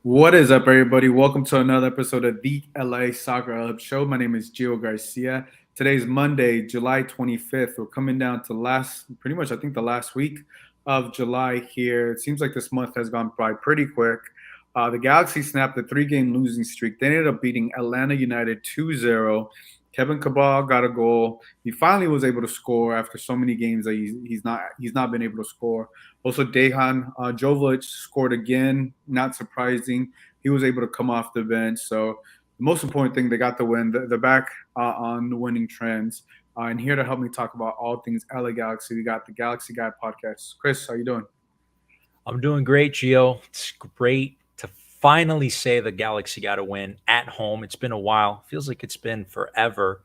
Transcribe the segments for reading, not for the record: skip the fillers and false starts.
What is up, everybody? Welcome to another episode of the LA Soccer Hub Show. My name is Gio Garcia. Today's Monday, July 25th. We're coming down to pretty much, I think, the last week of July here. It seems like this month has gone by pretty quick. The Galaxy snapped a three-game losing streak. They ended up beating Atlanta United 2-0. Kevin Cabral got a goal. He finally was able to score after so many games that he's not been able to score. Also, Dejan Jovelic scored again. Not surprising. He was able to come off the bench. So the most important thing, they got the win. They're back on the winning trends. And here to help me talk about all things LA Galaxy, we got the Galaxy Guy podcast. Chris, how you doing? I'm doing great, Gio. It's great to finally say the Galaxy got a win at home. It's been a while. Feels like it's been forever.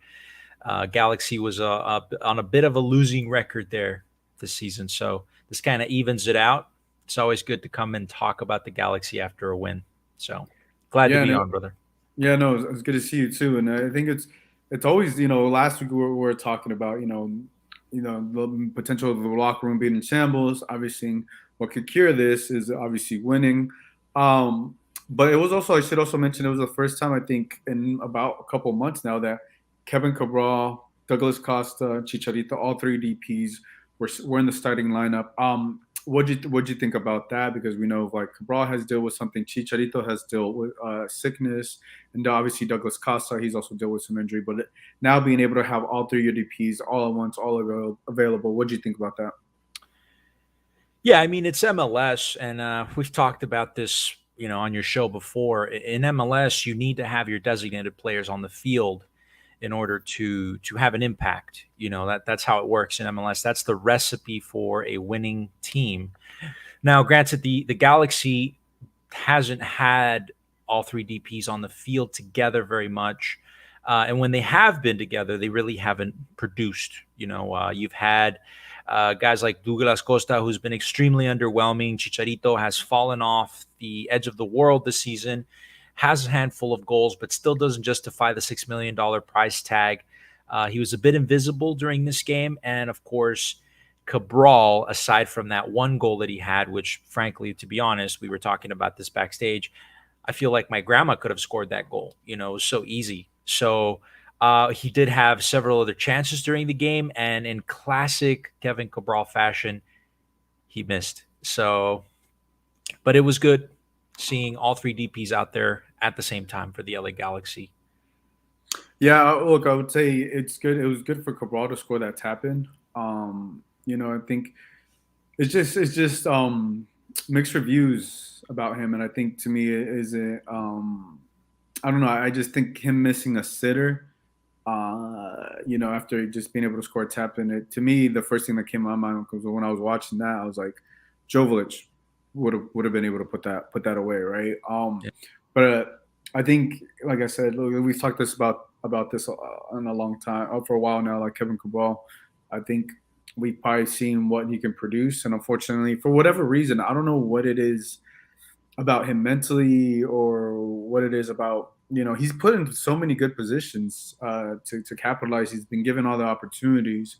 Galaxy was on a bit of a losing record there this season, so this kind of evens it out. It's always good to come and talk about the Galaxy after a win. So glad to Yeah, be no, on, brother. yeah, no, it's good to see you too. And I think it's always, last week we were talking about, the potential of the locker room being in shambles. Obviously, what could cure this is obviously winning. But it was also, I should also mention, it was the first time I think in about a couple months now that Kevin Cabral, Douglas Costa, Chicharito, all three DPs were in the starting lineup. What'd you think about that? Because we know like Cabral has dealt with something, Chicharito has dealt with sickness, and obviously Douglas Costa, he's also dealt with some injury. But now being able to have all three UDPs all at once, all available, what'd you think about that? Yeah, I mean it's MLS, and we've talked about this, on your show before. In MLS, you need to have your designated players on the field in order to have an impact. That's how it works in MLS. That's the recipe for a winning team. Now, granted, the Galaxy hasn't had all three DPs on the field together very much. And when they have been together, they really haven't produced. You've had guys like Douglas Costa, who's been extremely underwhelming. Chicharito has fallen off the edge of the world this season, has a handful of goals, but still doesn't justify the $6 million price tag. He was a bit invisible during this game. And of course, Cabral, aside from that one goal that he had, which frankly, to be honest, we were talking about this backstage, I feel like my grandma could have scored that goal. It was so easy. So he did have several other chances during the game, and in classic Kevin Cabral fashion, he missed. So, but it was good seeing all three DPs out there at the same time for the LA Galaxy. Yeah, look, I would say it's good. It was good for Cabral to score that tap in. I think it's just mixed reviews about him, and I think to me it is it. I don't know. I just think him missing a sitter, after just being able to score a tap in it. To me, the first thing that came to my mind was when I was watching that, I was like, Jovelic would have been able to put that away, right? Yeah. But I think, like I said, look, we've talked about this in a long time, for a while now. Like Kevin Cabral, I think we've probably seen what he can produce, and unfortunately, for whatever reason, I don't know what it is about him mentally or what it is about, he's put in so many good positions to capitalize. He's been given all the opportunities,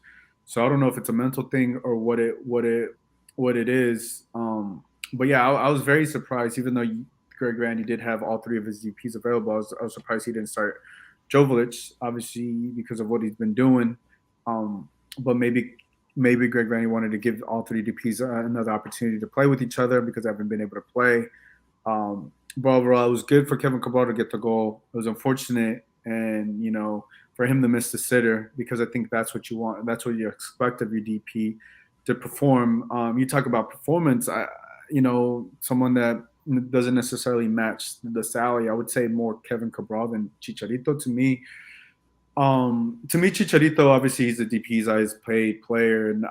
so I don't know if it's a mental thing or what it is. But yeah, I was very surprised, even though Greg Randy did have all three of his DPs available. I was surprised he didn't start Jovelic, obviously because of what he's been doing. But maybe Greg Randy wanted to give all three DPs another opportunity to play with each other because they haven't been able to play. But overall, it was good for Kevin Cabral to get the goal. It was unfortunate, and for him to miss the sitter, because I think that's what you want. That's what you expect of your DP to perform. You talk about performance. Someone that doesn't necessarily match the salary. I would say more Kevin Cabral than Chicharito to me. Chicharito, obviously, he's the DP's highest paid player, and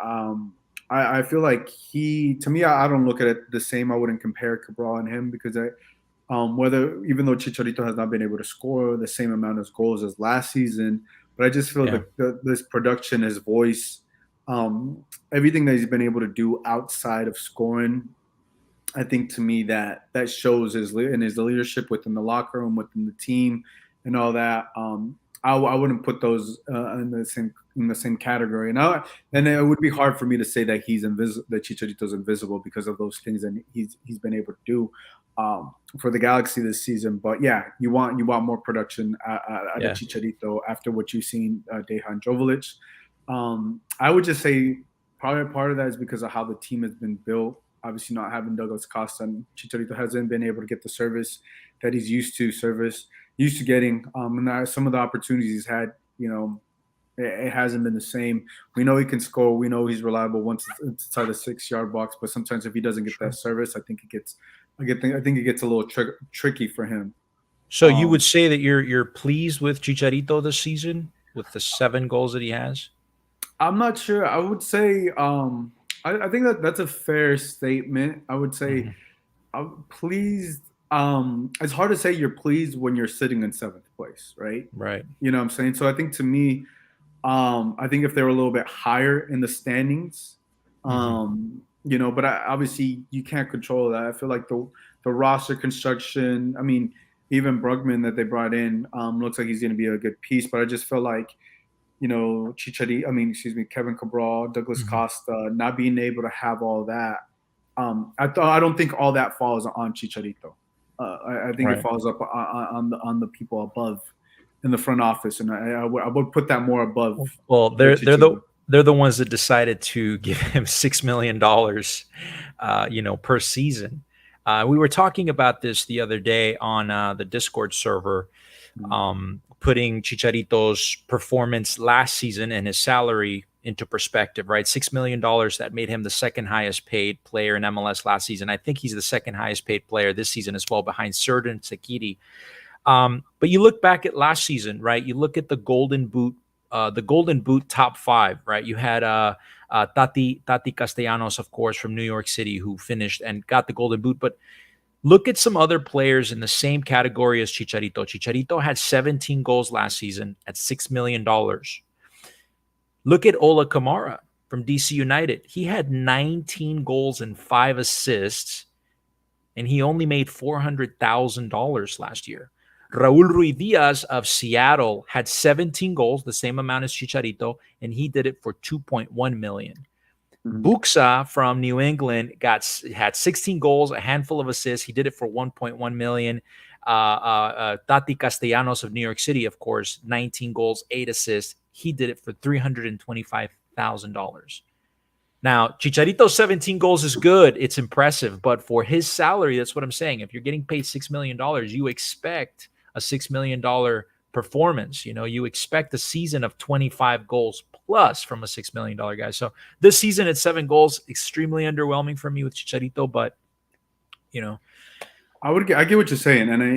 I feel like to me, I don't look at it the same. I wouldn't compare Cabral and him because even though Chicharito has not been able to score the same amount of goals as last season, but I just feel Yeah. this production, his voice, everything that he's been able to do outside of scoring, I think to me that shows in his leadership within the locker room, within the team, and all that. I wouldn't put those in the same category. And it would be hard for me to say that that Chicharito's invisible because of those things that he's been able to do. for the Galaxy this season. But yeah, you want more production out of Yeah. Chicharito after what you've seen Dejan Jovelic. I would just say probably part of that is because of how the team has been built. Obviously, not having Douglas Costa, and Chicharito hasn't been able to get the service that he's used to getting. And some of the opportunities he's had, it hasn't been the same. We know he can score. We know he's reliable once it's inside the 6 yard box. But sometimes if he doesn't get that service, I think it gets a little tricky for him. So you would say that you're pleased with Chicharito this season with the 7 goals that he has? I'm not sure. I would say I think that's a fair statement. I would say I'm pleased. It's hard to say you're pleased when you're sitting in 7th place, right? Right. You know what I'm saying? So I think to me, I think if they were a little bit higher in the standings, but obviously you can't control that. I feel like the roster construction. I mean, even Brugman that they brought in looks like he's going to be a good piece, but I just feel like Kevin Cabral, Douglas Costa, not being able to have all that. I don't think all that falls on Chicharito. I think it falls up on the people above in the front office, and I would put that more above. Well, they're the ones that decided to give him $6 million, per season. We were talking about this the other day on the Discord server, putting Chicharito's performance last season and his salary into perspective, right? $6 million, that made him the second highest paid player in MLS last season. I think he's the second highest paid player this season as well, behind Serdan Sakiri. But you look back at last season, right? You look at the Golden Boot top 5, right? You had Tati Castellanos, of course, from New York City, who finished and got the Golden Boot. But look at some other players in the same category as Chicharito. Chicharito had 17 goals last season at $6 million. Look at Ola Kamara from DC United. He had 19 goals and 5 assists, and he only made $400,000 last year. Raul Ruidiaz of Seattle had 17 goals, the same amount as Chicharito, and he did it for $2.1 million. Buxa from New England had 16 goals, a handful of assists. He did it for $1.1 million. Tati Castellanos of New York City, of course, 19 goals, 8 assists. He did it for $325,000. Now, Chicharito's 17 goals is good. It's impressive. But for his salary, that's what I'm saying. If you're getting paid $6 million, you expect a $6 million performance. You expect a season of 25 goals plus from a $6 million guy. So this season at 7 goals, extremely underwhelming for me with Chicharito. But, I get what you're saying, and I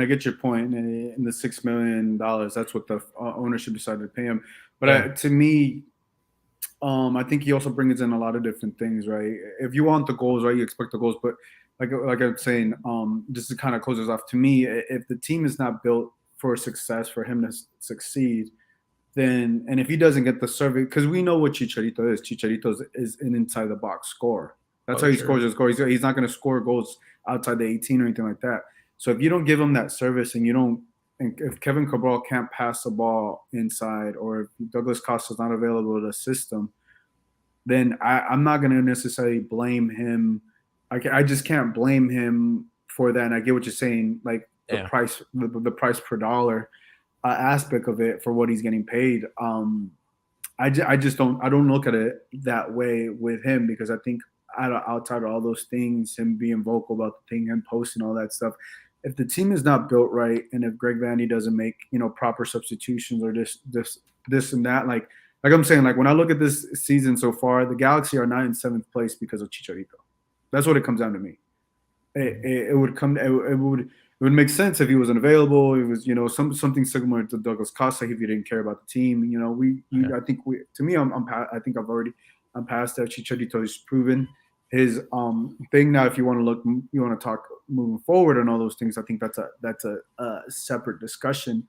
get your point. In the $6 million, that's what the ownership decided to pay him. But to me, I think he also brings in a lot of different things, right? If you want the goals, right, you expect the goals. But like I'm saying, just to kind of close this off, to me, if the team is not built for success, for him to succeed, then, and if he doesn't get the service, because we know what Chicharito is. Chicharito is an inside the box scorer. That's how he scores his goals. He's not going to score goals outside the 18 or anything like that. So if you don't give him that service, and if Kevin Cabral can't pass the ball inside, or if Douglas Costa is not available to assist him, then I'm not going to necessarily blame him. I just can't blame him for that. And I get what you're saying, like the price per dollar aspect of it for what he's getting paid. I don't look at it that way with him, because I think outside of all those things, him being vocal about the thing, him posting all that stuff, if the team is not built right, and if Greg Vandy doesn't make proper substitutions, or this and that, like I'm saying, like when I look at this season so far, the Galaxy are not in 7th place because of Chicharito. That's what it comes down to me. It would make sense if he wasn't available. It was something similar to Douglas Costa if you didn't care about the team. I think I'm past that. Chicharito has proven his thing. Now, if you want to talk moving forward and all those things, I think that's a separate discussion.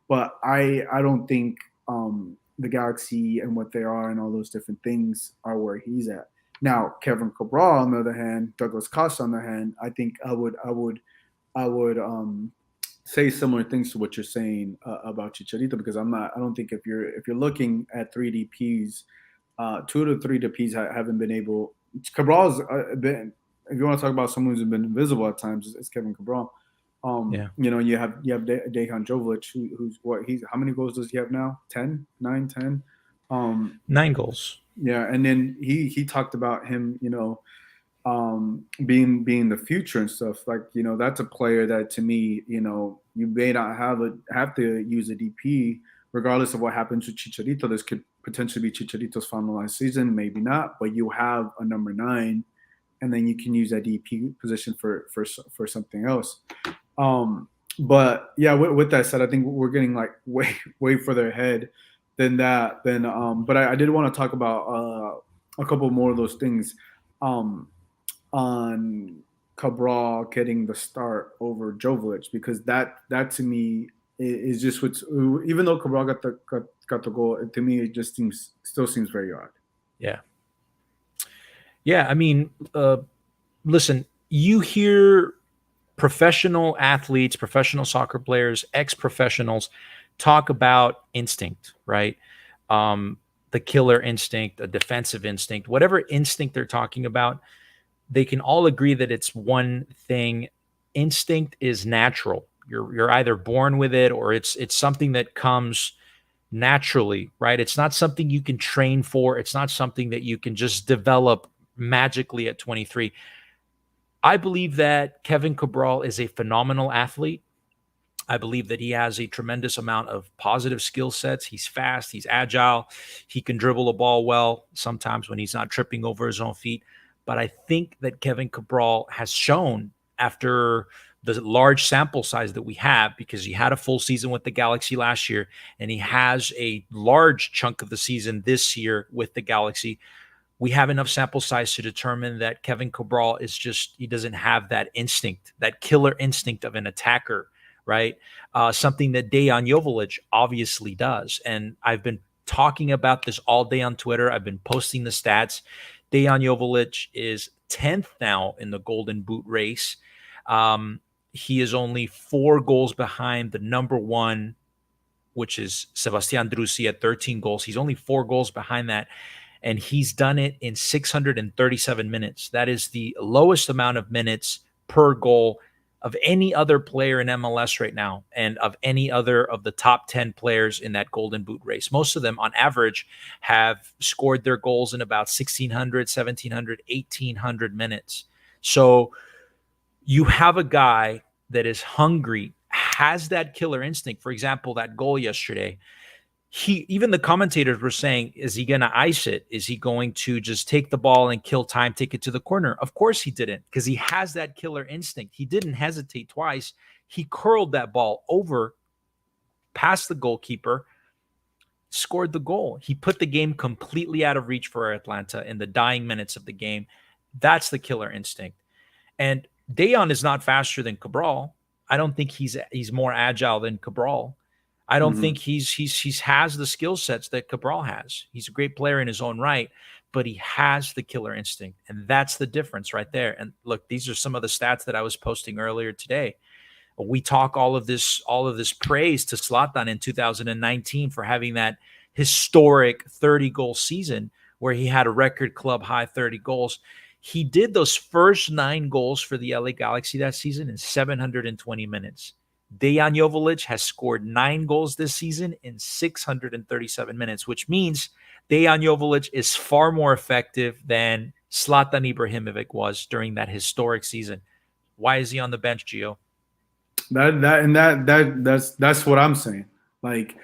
But I don't think the Galaxy and what they are and all those different things are where he's at. Now, Kevin Cabral, on the other hand, Douglas Costa, on the other hand, I think I would say similar things to what you're saying about Chicharito, because I don't think if you're looking at 3 DPs, 2 to 3 DPs haven't been able. Cabral's been if you want to talk about someone who's been invisible at times, it's Kevin Cabral. Yeah. You have Dejan Jovelic, who's what he's how many goals does he have now? 10, 9, 10. 9 goals. Yeah, and then he talked about him, being the future and stuff. Like, that's a player that to me, you may not have to use a DP regardless of what happens with Chicharito. This could potentially be Chicharito's final last season, maybe not, but you have a number 9, and then you can use that DP position for something else. But yeah, with that said, I think we're getting like way further ahead than that. But I did want to talk about a couple more of those things. On Cabral getting the start over Jovelic, because that to me is just what's, even though Cabral got the goal, to me it just still seems very odd. Yeah. Yeah. I mean, listen, you hear professional athletes, professional soccer players, ex-professionals talk about instinct, right? The killer instinct, a defensive instinct, whatever instinct they're talking about, they can all agree that it's one thing. Instinct is natural. You're either born with it, or it's something that comes naturally, right? It's not something you can train for. It's not something that you can just develop magically at 23. I believe that Kevin Cabral is a phenomenal athlete. I believe that he has a tremendous amount of positive skill sets. He's fast, he's agile, he can dribble a ball well sometimes when he's not tripping over his own feet. But I think that Kevin Cabral has shown, after the large sample size that we have, because he had a full season with the Galaxy last year, and he has a large chunk of the season this year with the Galaxy, we have enough sample size to determine that Kevin Cabral he doesn't have that instinct, that killer instinct of an attacker, right? Something that Dejan Jovelic obviously does. And I've been talking about this all day on Twitter. I've been posting the stats. Dejan Jovelic is 10th now in the Golden Boot race. He is only 4 goals behind the number 1, which is Sebastian Drusi at 13 goals. He's only 4 goals behind that. And he's done it in 637 minutes. That is the lowest amount of minutes per goal of any other player in MLS right now, and of any other of the top 10 players in that Golden Boot race. Most of them, on average, have scored their goals in about 1,600, 1,700, 1,800 minutes. So you have a guy that is hungry, has that killer instinct. For example, that goal yesterday, even the commentators were saying, is he going to ice it? Is he going to just take the ball and kill time, take it to the corner? Of course he didn't, because he has that killer instinct. He didn't hesitate twice. He curled that ball over, past the goalkeeper, scored the goal. He put the game completely out of reach for Atlanta in the dying minutes of the game. That's the killer instinct. And Dejan is not faster than Cabral. I don't think he's more agile than Cabral. I don't think he's has the skill sets that Cabral has. He's a great player in his own right, but he has the killer instinct, and that's the difference right there. And look, these are some of the stats that I was posting earlier today. We talk all of this praise to Zlatan in 2019 for having that historic 30-goal season where he had a record club high 30 goals. He did those first 9 goals for the LA Galaxy that season in 720 minutes. Dejan Jovelic has scored 9 goals this season in 637 minutes, which means Dejan Jovelic is far more effective than Zlatan Ibrahimovic was during that historic season. Why is he on the bench, Gio? That's what I'm saying. Like,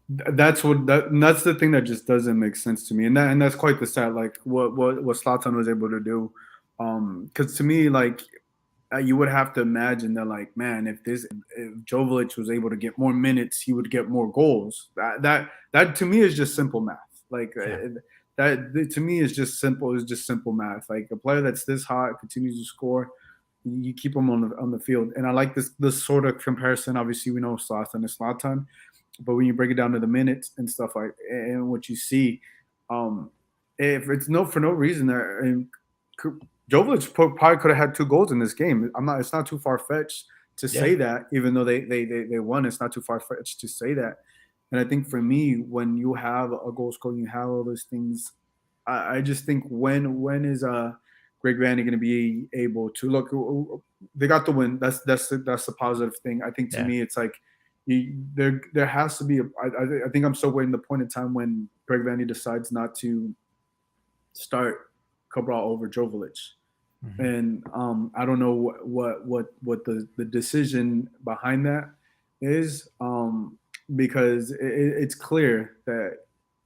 that's the thing that just doesn't make sense to me, and that's quite the stat. Like what Zlatan was able to do, because to me, like, you would have to imagine that, like, man, if Jovelic was able to get more minutes, he would get more goals. That to me is just simple math. Like, that to me is just simple. It's just simple math. Like, a player that's this hot continues to score, you keep him on the field. And I like this sort of comparison. Obviously, we know Zlatan is Zlatan, but when you break it down to the minutes and stuff, like, and what you see, if it's for no reason, Jovelic probably could have had 2 goals in this game. It's not too far fetched to say that, even though they won. It's not too far fetched to say that. And I think for me, when you have a goal scorer, you have all those things. I just think when Greg Vanny going to be able to look? They got the win. That's the positive thing. I think to me, it's like there has to be. I think I'm still waiting the point in time when Greg Vanny decides not to start Cabral over Jovelic. Mm-hmm. And I don't know what the decision behind that is, because it's clear that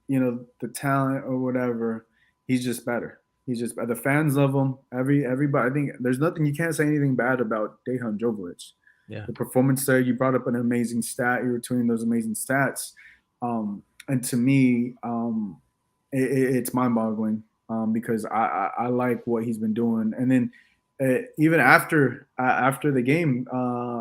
the talent or whatever, he's just better. He's just the fans love him. Everybody. I think there's nothing you can't say anything bad about Dejan Jovelic. Yeah. The performance there. You brought up an amazing stat. You were tweeting those amazing stats, and to me, it's mind-boggling. Because I like what he's been doing, and then even after the game,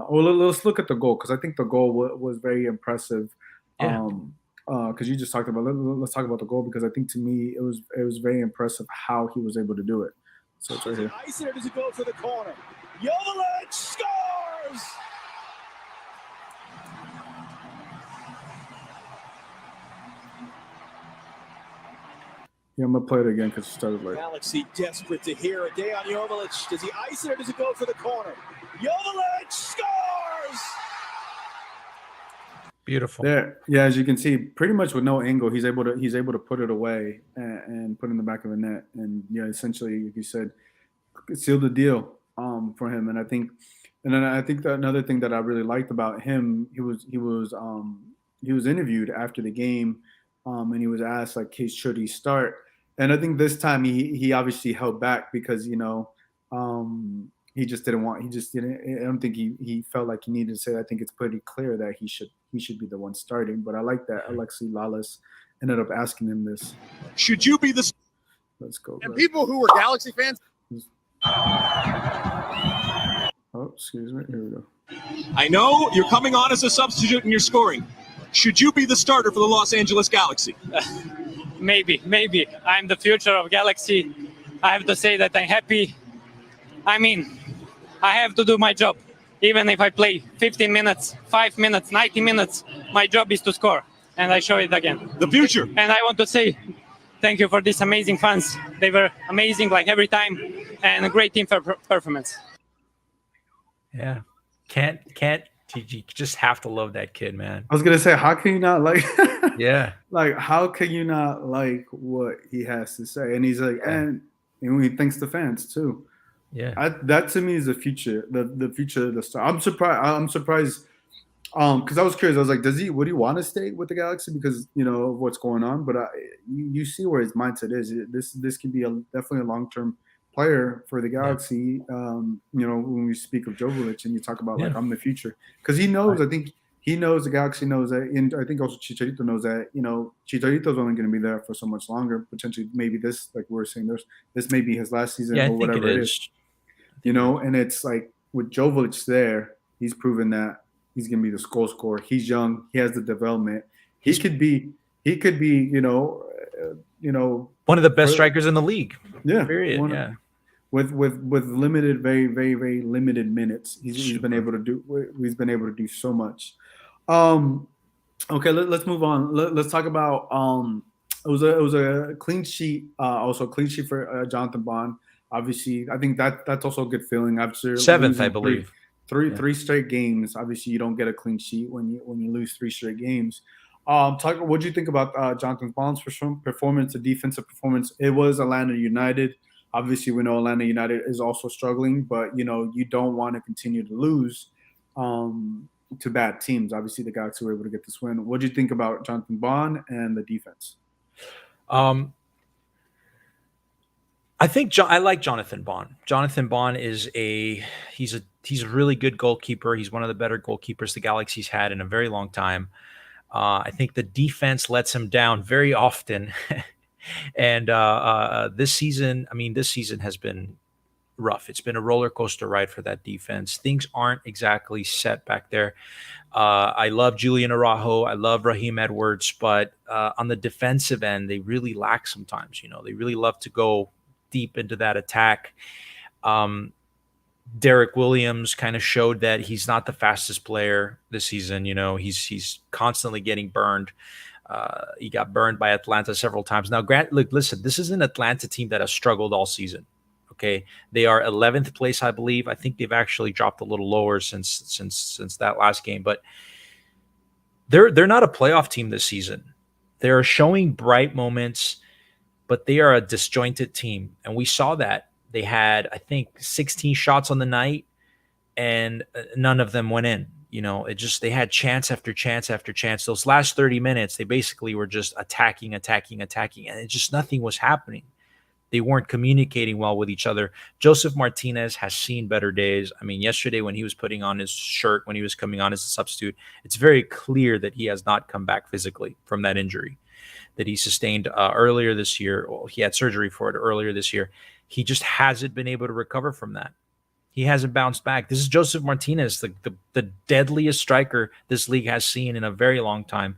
let's look at the goal, because I think the goal was very impressive. Because you just talked about let's talk about the goal, because I think to me it was very impressive how he was able to do it. So it's right here. Icer does it go for the corner. Jovelic scores. Yeah, I'm gonna play it again because it started late. Galaxy desperate to hear it. Dejan Jovelic, does he ice it or does it go for the corner? Jovelic scores! Beautiful. There, yeah, as you can see, pretty much with no angle, he's able to put it away and put it in the back of the net, and essentially, like you said, sealed the deal for him. And I think that another thing that I really liked about him, he was interviewed after the game, and he was asked like, hey, should he start? And I think this time he obviously held back because he just didn't want. He just didn't. I don't think he felt like he needed to say that. I think it's pretty clear that he should be the one starting. But I like that Alexi Lalas ended up asking him this. Should you be the? Let's go. And people who were Galaxy fans. Oh, excuse me. Here we go. I know you're coming on as a substitute and you're scoring. Should you be the starter for the Los Angeles Galaxy? Maybe. I'm the future of Galaxy. I have to say that I'm happy. I mean, I have to do my job. Even if I play 15 minutes, 5 minutes, 90 minutes, my job is to score. And I show it again. The future. And I want to say thank you for these amazing fans. They were amazing like every time, and a great team performance. Yeah. Can't you just have to love that kid, man. I was gonna say, how can you not like? Yeah. Like, how can you not like what he has to say? And he's like, and he thanks the fans too. Yeah. That to me is the future. The future of the star. I'm surprised. Because I was curious. I was like, would he want to stay with the Galaxy because of what's going on? But you see where his mindset is. This could be definitely a long-term player for the Galaxy. When we speak of Jovelic and you talk about like I'm the future, because he knows. I think he knows the Galaxy knows that, and I think also Chicharito knows that. Chicharito's only going to be there for so much longer. Potentially, maybe this, like we were saying, this may be his last season or whatever it is. And it's like with Jovelic there, he's proven that he's going to be the goal scorer. He's young. He has the development. He could be. One of the best strikers in the league. Yeah. Period. With limited, very, very, very limited minutes, he's been able to do. He's been able to do so much. Okay, let's move on. Let's talk about. It was a clean sheet. Also a clean sheet for Jonathan Bond. Obviously, I think that's also a good feeling. After 7th, I believe. Three straight games. Obviously, you don't get a clean sheet when you lose 3 straight games. What do you think about Jonathan Bond's performance, the defensive performance? It was Atlanta United. Obviously, we know Atlanta United is also struggling, but you don't want to continue to lose to bad teams. Obviously, the Galaxy were able to get this win. What do you think about Jonathan Bond and the defense? I think I like Jonathan Bond. Jonathan Bond is he's a really good goalkeeper. He's one of the better goalkeepers the Galaxy's had in a very long time. I think the defense lets him down very often. And this season has been rough. It's been a roller coaster ride for that defense. Things aren't exactly set back there. I love Julian Araujo. I love Raheem Edwards, but on the defensive end, they really lack sometimes. They really love to go deep into that attack. Derek Williams kind of showed that he's not the fastest player this season. He's constantly getting burned. He got burned by Atlanta several times. Now, Grant, look, listen, this is an Atlanta team that has struggled all season. Okay, they are 11th place, I believe. I think they've actually dropped a little lower since that last game, but they're not a playoff team this season. They're showing bright moments, but they are a disjointed team, and we saw that. They had, I think, 16 shots on the night, and none of them went in. They had chance after chance after chance. Those last 30 minutes, they basically were just attacking, and it just nothing was happening. They weren't communicating well with each other. Joseph Martinez has seen better days. I mean, yesterday when he was putting on his shirt, when he was coming on as a substitute, it's very clear that he has not come back physically from that injury that he sustained earlier this year. Well, he had surgery for it earlier this year. He just hasn't been able to recover from that. He hasn't bounced back. This is Joseph Martinez, the deadliest striker this league has seen in a very long time.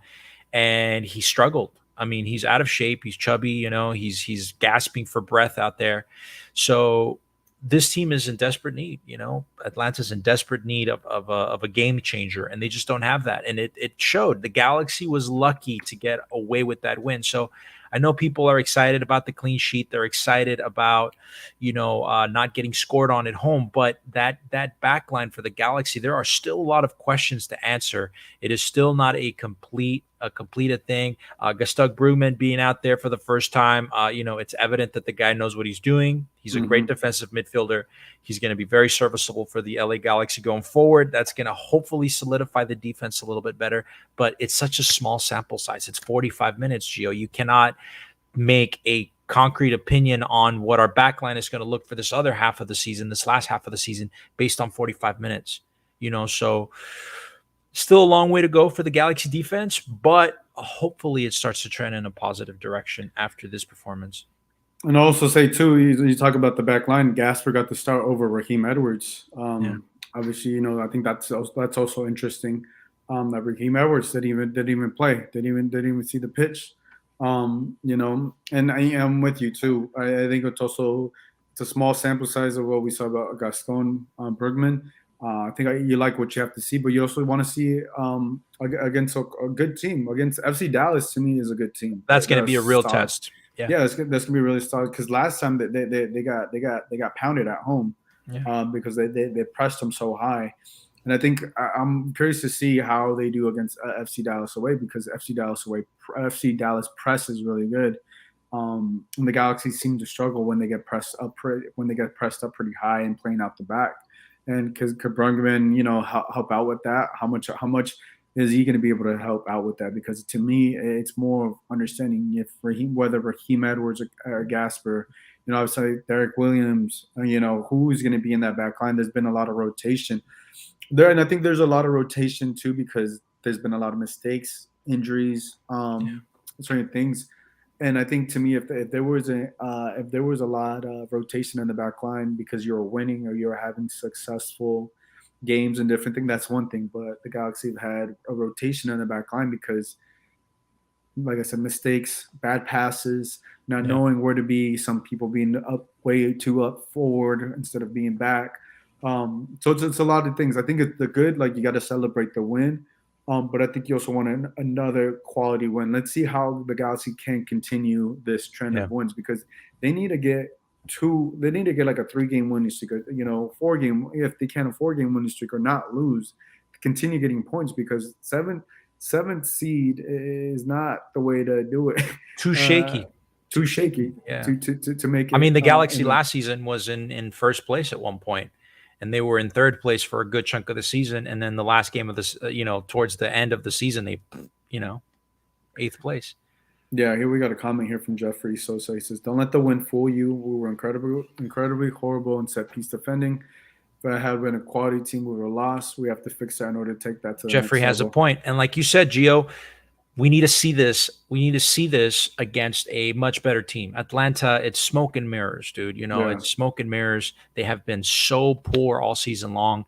And he struggled. I mean, he's out of shape. He's chubby, he's gasping for breath out there. So this team is in desperate need. Atlanta's in desperate need of a game changer, and they just don't have that. And it showed. The Galaxy was lucky to get away with that win. So I know people are excited about the clean sheet. They're excited about, not getting scored on at home. But that back line for the Galaxy, there are still a lot of questions to answer. It is still not a completed thing. Gastón Brugman being out there for the first time, it's evident that the guy knows what he's doing. He's a great defensive midfielder. He's going to be very serviceable for the LA Galaxy going forward. That's going to hopefully solidify the defense a little bit better. But it's such a small sample size. It's 45 minutes, Gio. You cannot make a concrete opinion on what our backline is going to look for this other half of the season, this last half of the season, based on 45 minutes. So still a long way to go for the Galaxy defense, but hopefully it starts to trend in a positive direction after this performance. And I'll also say, too, you talk about the back line, Gasper got the start over Raheem Edwards. Obviously, I think that's also interesting that Raheem Edwards didn't even play, didn't even see the pitch. And I am with you, too. I think it's a small sample size of what we saw about Gastón Brugman. I think you like what you have to see, but you also want to see against a good team. Against FC Dallas, to me, is a good team. That's going to be a real test. Yeah, that's going to be really solid because last time they got pounded at home because they pressed them so high. And I think I'm curious to see how they do against FC Dallas away because FC Dallas press is really good. And the Galaxy seem to struggle when they get pressed up pretty high and playing out the back. And could Brugman, help out with that? How much is he going to be able to help out with that? Because to me, it's more of understanding whether Raheem Edwards or Gasper, obviously Derek Williams, who's going to be in that back line. There's been a lot of rotation there, and I think there's a lot of rotation too because there's been a lot of mistakes, injuries, certain things. And I think to me, if there was a lot of rotation in the back line because you're winning or you're having successful games and different things, that's one thing. But the Galaxy have had a rotation in the back line because, like I said, mistakes, bad passes, not knowing where to be, some people being way too up forward instead of being back. So it's a lot of things. I think it's the good, like you got to celebrate the win. But I think you also want another quality win. Let's see how the Galaxy can continue this trend of wins because they need to get like a 3-game winning streak, 4-game, if they can, a 4-game winning streak or not lose, to continue getting points because seventh seed is not the way to do it. Too shaky. To make it. I mean, the Galaxy last season was in first place at one point. And they were in third place for a good chunk of the season. And then the last game of this, towards the end of the season, they, 8th place. Yeah, here we got a comment here from Jeffrey Sosa. He says, "Don't let the win fool you. We were incredibly horrible in set-piece defending. If it had been a quality team, we were lost. We have to fix that in order to take that to the Jeffrey next has level." a point. And like you said, Gio, we need to see this. We need to see this against a much better team. Atlanta, it's smoke and mirrors, dude. It's smoke and mirrors. They have been so poor all season long.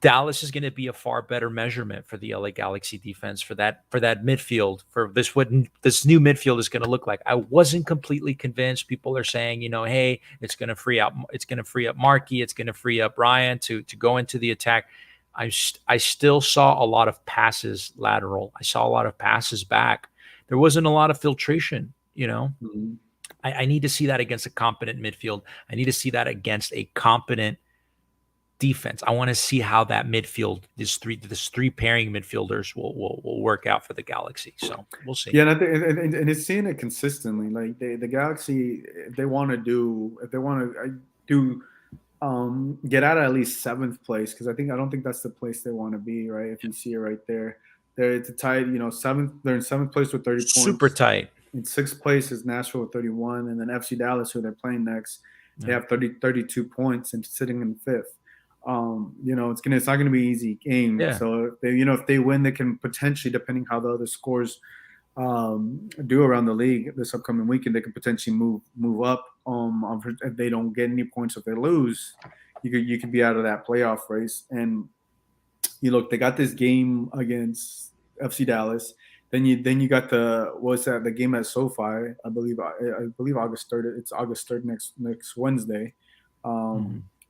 Dallas is going to be a far better measurement for the LA Galaxy defense for that midfield, for what this new midfield is going to look like. I wasn't completely convinced. People are saying, hey, it's going to free up Markey, it's going to free up Ryan to go into the attack. I still saw a lot of passes lateral. I saw a lot of passes back. There wasn't a lot of filtration, I need to see that against a competent midfield. I need to see that against a competent defense. I want to see how that midfield, this three pairing midfielders will work out for the Galaxy. So we'll see. Yeah, and I think, and it's seeing it consistently. Like the Galaxy, if they want to do get out of at least 7th place, because I don't think that's the place they want to be, right? If you see it right there, they're tied. 7th. They're in 7th place with 30 points. Super tight. In 6th place is Nashville with 31, and then FC Dallas, who they're playing next, they have 32 points and sitting in 5th. It's not gonna be an easy game. Yeah. So if they win, they can potentially, depending how the other scores do around the league this upcoming weekend, they can potentially move up. If they don't get any points, if they lose, you could be out of that playoff race. And they got this game against FC Dallas. Then you got the game at SoFi. I believe August 3rd. It's August 3rd next Wednesday.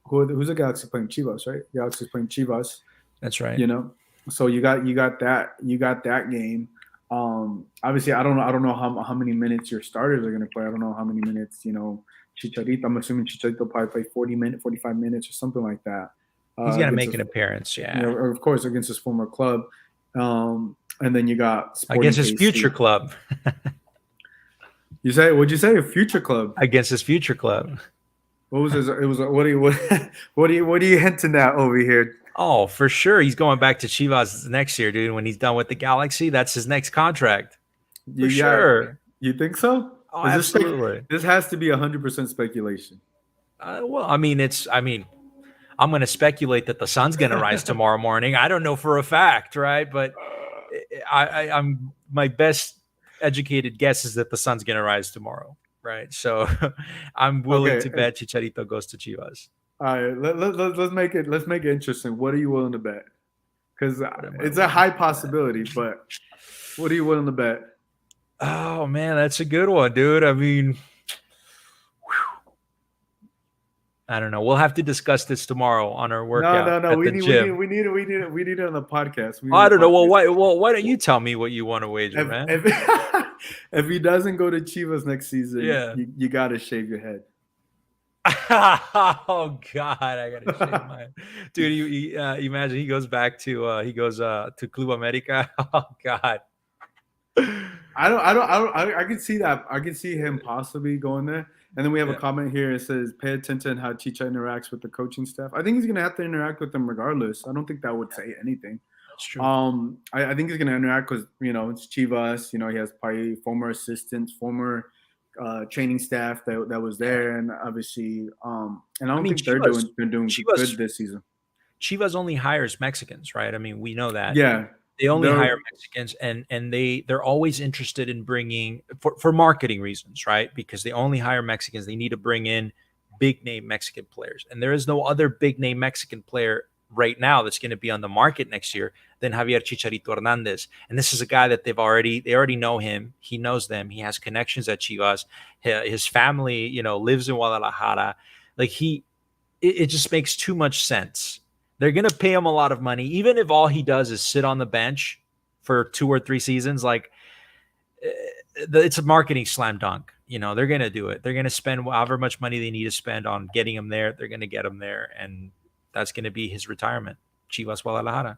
Who's the Galaxy playing? Chivas, right? Galaxy's playing Chivas. That's right. So you got that game. Obviously, I don't know how many minutes your starters are going to play. I don't know how many minutes Chicharito. I'm assuming Chicharito will probably play 45 minutes or something like that. He's going to make an appearance, yeah. Of course, against his former club. And then you got against his future club. What'd you say? A future club against his future club. What was his? It was what are you hinting at over here? Oh, for sure, he's going back to Chivas next year, dude. When he's done with the Galaxy, that's his next contract. For sure. You think so? Oh, absolutely. This has to be 100% speculation. Well, I'm going to speculate that the sun's going to rise tomorrow morning. I don't know for a fact, right? But I'm my best educated guess is that the sun's going to rise tomorrow, right? So I'm willing to bet Chicharito goes to Chivas. All right, let's make it interesting. What are you willing to bet? Because it's a high possibility, but what are you willing to bet? Oh man, that's a good one, dude. I don't know. We'll have to discuss this tomorrow on our workout. No. We need it on the podcast. I don't know. Well, why don't you tell me what you want to wager, man? If he doesn't go to Chivas next season, you got to shave your head. Oh God, I gotta shave my head. Dude. You imagine he goes back to Club America. Oh God. I can see that. I can see him possibly going there. And then we have a comment here. It says, "Pay attention how Chicha interacts with the coaching staff." I think he's gonna have to interact with them regardless. I don't think that would say anything. That's true. I think he's gonna interact because it's Chivas. He has probably former assistants, former training staff that was there, and obviously, and I don't think they're doing good this season. Chivas only hires Mexicans, right? We know that. Yeah. They only hire Mexicans, and they're always interested in bringing for marketing reasons, right? Because they only hire Mexicans. They need to bring in big name Mexican players, and there is no other big name Mexican player right now that's going to be on the market next year than Javier Chicharito Hernandez. And this is a guy that they already know him. He knows them. He has connections at Chivas. His family, lives in Guadalajara. It just makes too much sense. They're going to pay him a lot of money, even if all he does is sit on the bench for 2 or 3 seasons. It's a marketing slam dunk. They're going to do it. They're going to spend however much money they need to spend on getting him there. They're going to get him there, and that's going to be his retirement. Chivas Guadalajara.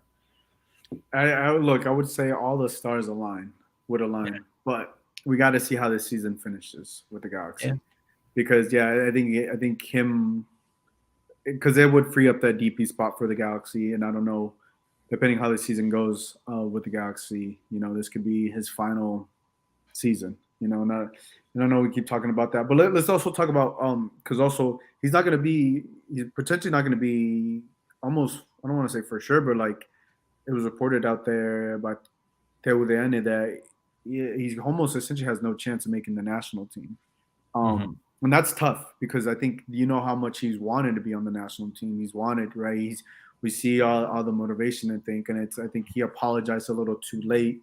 I would say all the stars would align, but we got to see how this season finishes with the Galaxy, because I think him. Because it would free up that DP spot for the Galaxy, and I don't know, depending how the season goes with the Galaxy, this could be his final season. And I know we keep talking about that, but let's also talk about because also he's potentially not going to be almost. I don't want to say for sure, but it was reported out there by TUDN that he's almost essentially has no chance of making the national team. And that's tough because I think how much he's wanted to be on the national team. He's wanted, right? We see all the motivation I think he apologized a little too late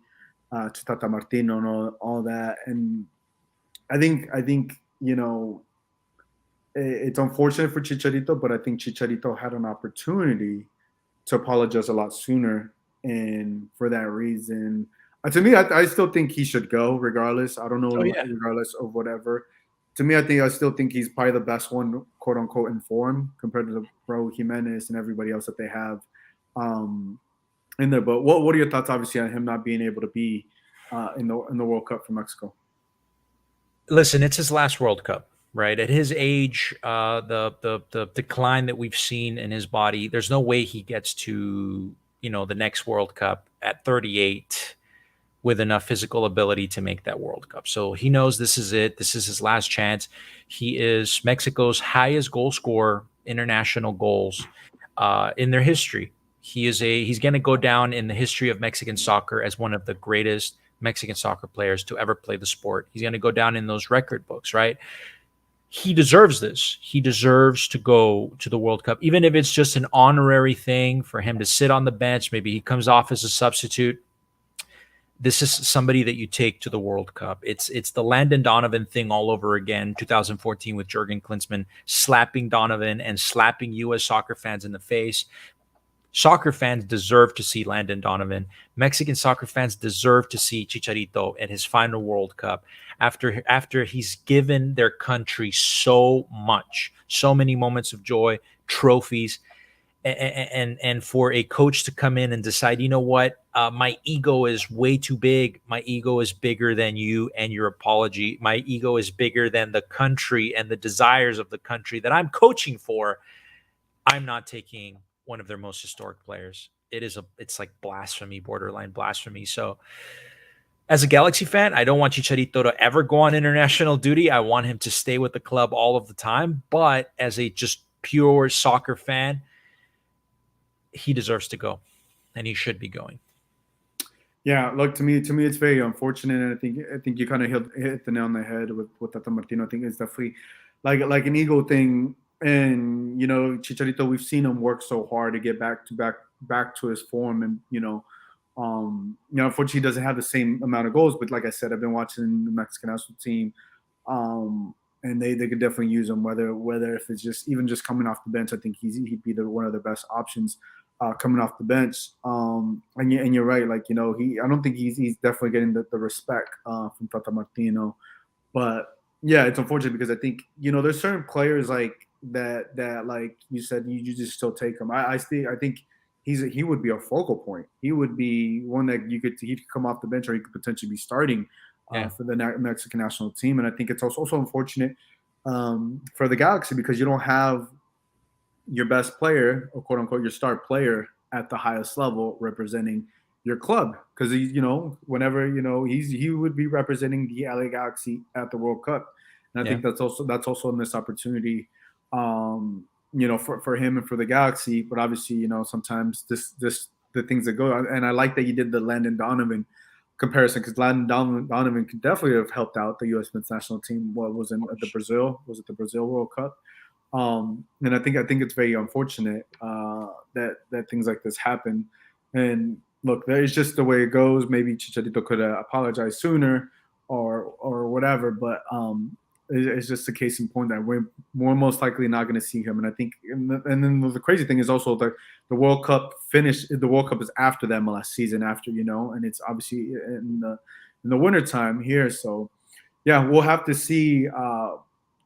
to Tata Martino and all that. And I think it's unfortunate for Chicharito, but I think Chicharito had an opportunity to apologize a lot sooner, and for that reason, to me, I still think he should go regardless. I don't know, regardless of whatever. to me, I still think he's probably the best one, quote unquote, in form compared to the Raul Jimenez and everybody else that they have in there. But what are your thoughts, obviously, on him not being able to be in the World Cup for Mexico? Listen, it's his last World Cup, right? At his age, the decline that we've seen in his body, there's no way he gets to, the next World Cup at 38 with enough physical ability to make that World Cup. So he knows this is it. This is his last chance. He is Mexico's highest goal scorer, international goals in their history. He's going to go down in the history of Mexican soccer as one of the greatest Mexican soccer players to ever play the sport. He's going to go down in those record books, right? He deserves this. He deserves to go to the World Cup, even if it's just an honorary thing for him to sit on the bench. Maybe he comes off as a substitute. This is somebody that you take to the World Cup. It's the Landon Donovan thing all over again, 2014 with Jurgen Klinsmann slapping Donovan and slapping U.S. soccer fans in the face. Soccer fans deserve to see Landon Donovan. Mexican soccer fans deserve to see Chicharito at his final World Cup after he's given their country so much, so many moments of joy, trophies, and for a coach to come in and decide, you know what, my ego is way too big. My ego is bigger than you and your apology. My ego is bigger than the country and the desires of the country that I'm coaching for. I'm not taking one of their most historic players. It's like blasphemy, borderline blasphemy. So as a Galaxy fan, I don't want Chicharito to ever go on international duty. I want him to stay with the club all of the time. But as a just pure soccer fan, he deserves to go, and he should be going. Yeah, look, to me, it's very unfortunate, and I think you kind of hit the nail on the head with Tata Martino. I think it's definitely like an ego thing. And Chicharito, we've seen him work so hard to get back to his form, and unfortunately, he doesn't have the same amount of goals. But like I said, I've been watching the Mexican national team, and they could definitely use him. Whether if it's just coming off the bench, I think he'd be one of the best options coming off the bench. And you're right, I don't think he's definitely getting the respect from Tata Martino, but yeah, it's unfortunate because I think there's certain players that like you said, you just still take him. I think he would be a focal point. He would be one that he could come off the bench, or he could potentially be starting for the Mexican national team. And I think it's also unfortunate for the Galaxy because you don't have your best player, or quote unquote your star player, at the highest level representing your club, because whenever he would be representing the LA Galaxy at the World Cup, and I think that's also a missed opportunity. For him and for the Galaxy, but obviously, sometimes the things that go on. And I like that you did the Landon Donovan comparison, because Landon Donovan could definitely have helped out the U.S. men's national team. Was it the Brazil World Cup? And I think it's very unfortunate that things like this happen. And look, it's just the way it goes. Maybe Chicharito could have apologized sooner or whatever, but it's just a case in point that we're most likely not going to see him. And I think, and then the crazy thing is also the World Cup finish. The World Cup is after the MLS season, and it's obviously in the wintertime here. So yeah, we'll have to see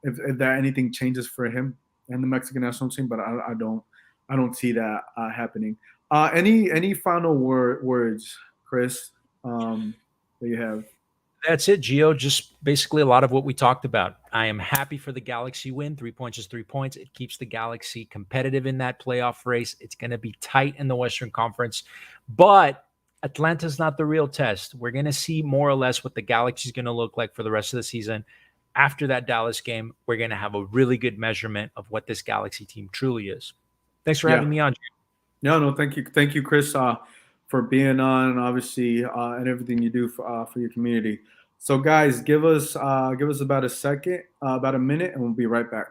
if that anything changes for him and the Mexican national team, but I don't see that happening. Any final words, Chris, that you have? That's it, Gio. Just basically a lot of what we talked about. I am happy for the Galaxy win. 3 points is 3 points. It keeps the Galaxy competitive in that playoff race. It's going to be tight in the Western Conference, but Atlanta's not the real test. We're going to see more or less what the Galaxy is going to look like for the rest of the season. After that Dallas game, we're going to have a really good measurement of what this Galaxy team truly is. Thanks for having me on, Gio. No, thank you, Chris, for being on, and obviously and everything you do for your community. So guys, give us about a second, about a minute, and we'll be right back.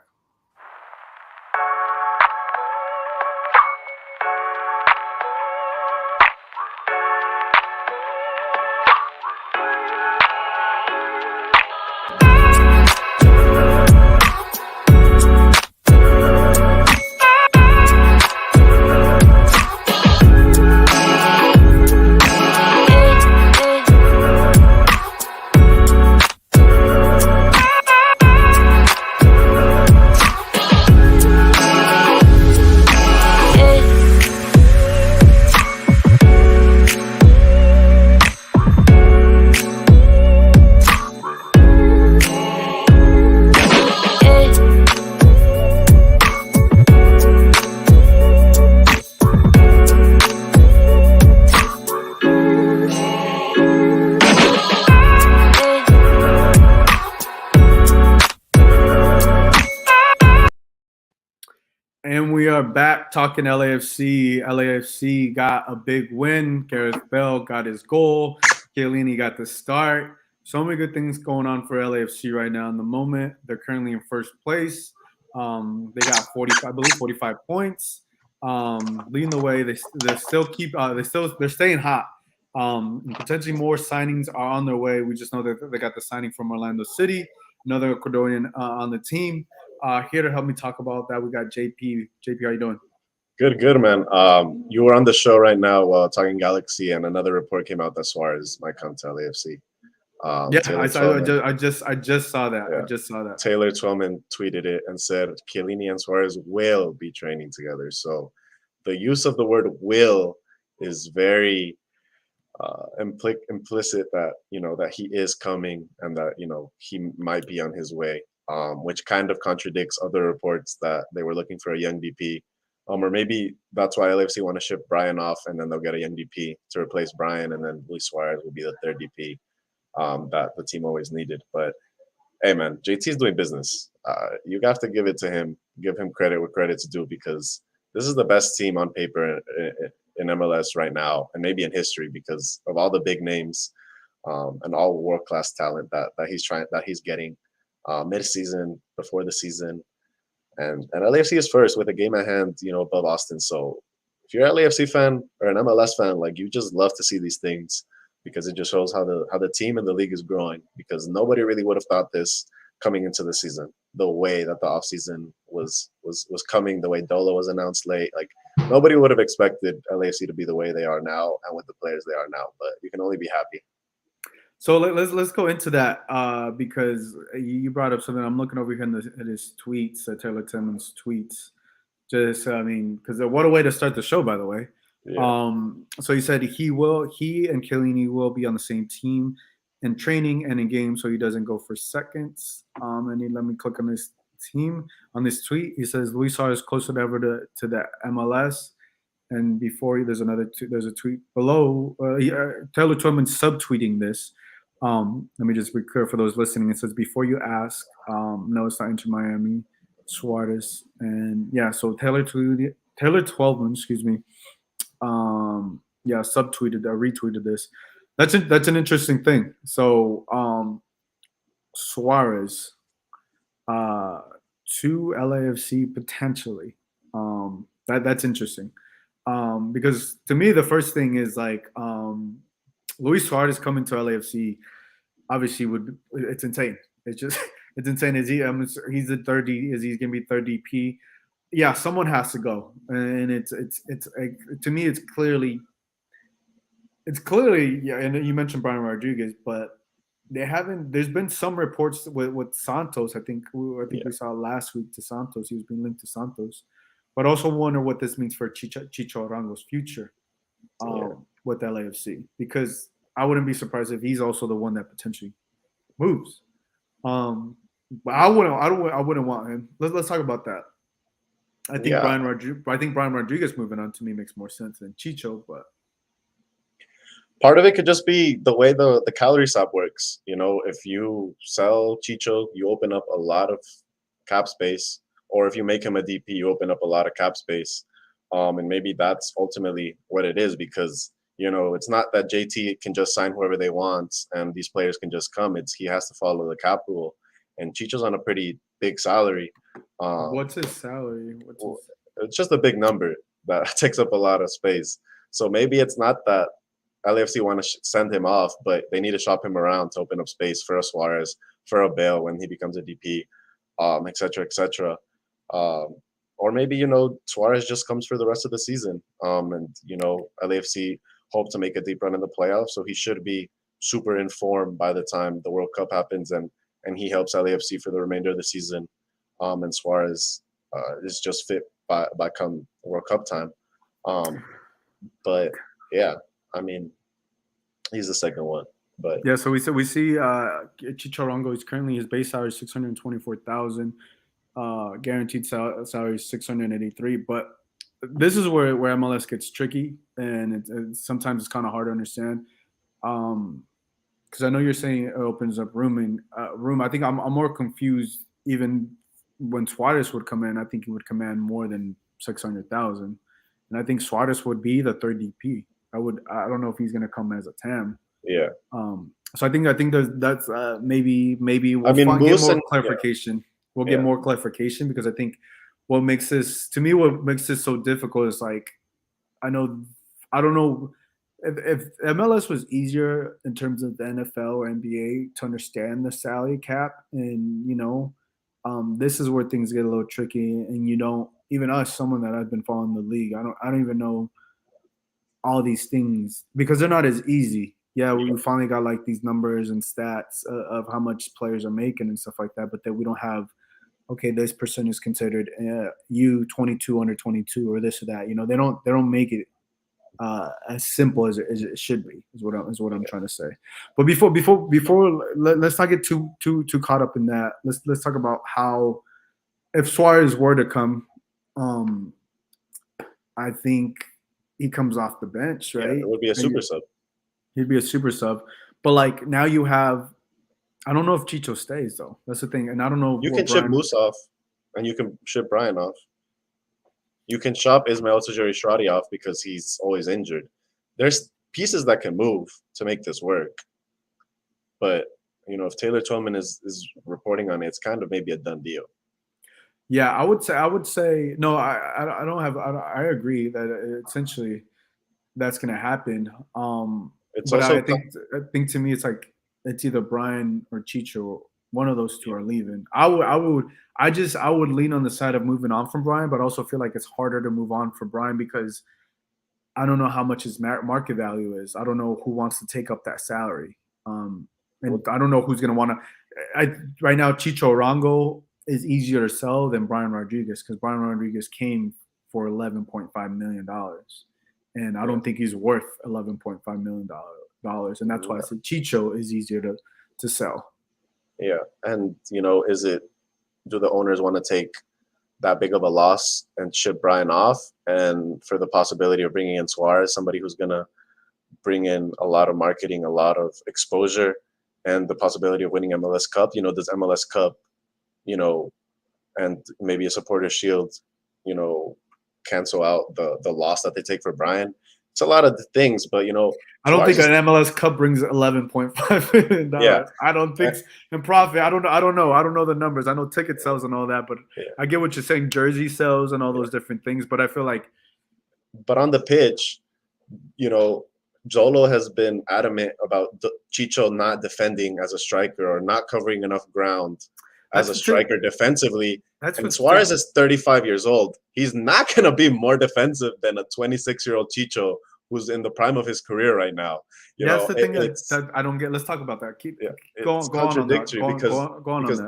back talking LAFC. LAFC got a big win. Gareth Bale got his goal. Chiellini got the start. So many good things going on for LAFC right now in the moment. They're currently in first place. They got 45 points. Leading the way. They're staying hot. Potentially more signings are on their way. We just know that they got the signing from Orlando City, another Ecuadorian on the team. Here to help me talk about that, we got JP. JP, how you doing? Good, man. You were on the show right now talking Galaxy, and another report came out that Suarez might come to LAFC. I just saw that. Yeah. I just saw that. Taylor Twellman tweeted it and said Chiellini and Suarez will be training together. So the use of the word "will" is very implicit that that he is coming and that he might be on his way, which kind of contradicts other reports that they were looking for a young DP, or maybe that's why LAFC want to ship Brian off and then they'll get a young DP to replace Brian, and then Luis Suarez will be the third DP that the team always needed. But hey, man, JT's doing business. You have to give it to him, give him credit where credit's due, because this is the best team on paper in MLS right now, and maybe in history, because of all the big names and all world-class talent that he's getting mid-season, before the season, and LAFC is first with a game at hand, above Austin. So if you're an LAFC fan or an MLS fan, like, you just love to see these things, because it just shows how the team and the league is growing. Because nobody really would have thought this coming into the season, the way that the offseason was coming, the way Dola was announced late. Like, nobody would have expected LAFC to be the way they are now and with the players they are now. But you can only be happy. So let's go into that because you brought up something. I'm looking over here at his tweets, Taylor Timmons' tweets. Because what a way to start the show, by the way. Yeah. So he said he and Chiellini will be on the same team in training and in games, so he doesn't go for seconds. And let me click on this tweet. He says Luis Suarez is closer than ever to the MLS. And before there's a tweet below. Taylor Twellman subtweeting this. Let me just be clear for those listening. It says, before you ask, no, it's not Inter Miami, Suarez. And yeah, so Taylor Twellman, excuse me, retweeted this. That's an interesting thing. So Suarez to LAFC potentially. That's interesting. Because to me, the first thing is like Luis Suarez coming to LAFC obviously it's insane. It's insane. He's the third D? Is he going to be third DP? Yeah, someone has to go, and it's to me it's clearly yeah. And you mentioned Brian Rodriguez, but there's been some reports with Santos. I think we saw last week to Santos. He was being linked to Santos. But also wonder what this means for Chicho Arango's future with LAFC, because I wouldn't be surprised if he's also the one that potentially moves. But I wouldn't want him. Let's talk about that. I think Brian Rodriguez moving on to me makes more sense than Chicho, but part of it could just be the way the calorie stop works. If you sell Chicho, you open up a lot of cap space. Or if you make him a DP, you open up a lot of cap space. And maybe that's ultimately what it is, because, it's not that JT can just sign whoever they want and these players can just come. He has to follow the cap rule. And Chicho's on a pretty big salary. What's his salary? It's just a big number that takes up a lot of space. So maybe it's not that LAFC want to send him off, but they need to shop him around to open up space for a Suarez, for a Bale when he becomes a DP, et cetera, et cetera. Or maybe, Suarez just comes for the rest of the season. And LAFC hope to make a deep run in the playoffs. So he should be super informed by the time the World Cup happens and he helps LAFC for the remainder of the season. And Suarez is just fit by come World Cup time. But yeah, he's the second one. But yeah, so we see Chicho Arango is currently, his base salary is $624,000. Guaranteed salary is $683,000, but this is where MLS gets tricky, and sometimes it's kind of hard to understand. Because I know you're saying it opens up room. I think I'm more confused. Even when Suarez would come in, I think he would command more than $600,000, and I think Suarez would be the third DP. I don't know if he's going to come as a TAM. Yeah. So I think that's maybe we'll get more clarification. We'll get more clarification, because I think what makes this so difficult is like, I don't know if MLS was easier in terms of the NFL or NBA to understand the salary cap, and this is where things get a little tricky, and even us, someone that I've been following the league, I don't even know all these things because they're not as easy. Yeah, we finally got like these numbers and stats of how much players are making and stuff like that, but then we don't have, okay, this person is considered U22 under 22 or this or that. They don't make it as simple as it should be. Is what I'm trying to say. But before let's not get too caught up in that. Let's talk about how, if Suarez were to come, I think he comes off the bench, right? Yeah, it would be a super sub. He'd be a super sub. But like now you have, I don't know if Chicho stays though. That's the thing, and I don't know. You can ship Moose off, and you can ship Brian off. You can shop Ismael Tajiri-Shradi off because he's always injured. There's pieces that can move to make this work. But if Taylor Twellman is reporting on it, it's kind of maybe a done deal. Yeah, I would say no. I don't have. I agree that essentially that's going to happen. But I think to me it's like it's either Brian or Chicho. One of those two are leaving. I would lean on the side of moving on from Brian, but I also feel like it's harder to move on from Brian because I don't know how much his market value is. I don't know who wants to take up that salary, and I don't know who's going to want to. Right now, Chicho Arango is easier to sell than Brian Rodriguez because Brian Rodriguez came for $11.5 million, and I don't think he's worth $11.5 million, and that's why I said Chicho is easier to sell. Yeah, and do the owners want to take that big of a loss and ship Brian off, and for the possibility of bringing in Suarez, somebody who's gonna bring in a lot of marketing, a lot of exposure, and the possibility of winning MLS Cup? Does MLS Cup, and maybe a supporter shield, cancel out the loss that they take for Brian? It's a lot of things, but I don't think an MLS Cup brings $11.5 million. Yeah. I don't think in profit. I don't know the numbers. I know ticket sales and all that, but I get what you're saying. Jersey sales and all those different things, but I feel like. But on the pitch, Jolo has been adamant about Chicho not defending as a striker or not covering enough ground as a striker defensively. And Suarez is 35 years old. He's not going to be more defensive than a 26-year-old Chicho who's in the prime of his career right now. That's the thing that I don't get. Let's talk about that. It's contradictory because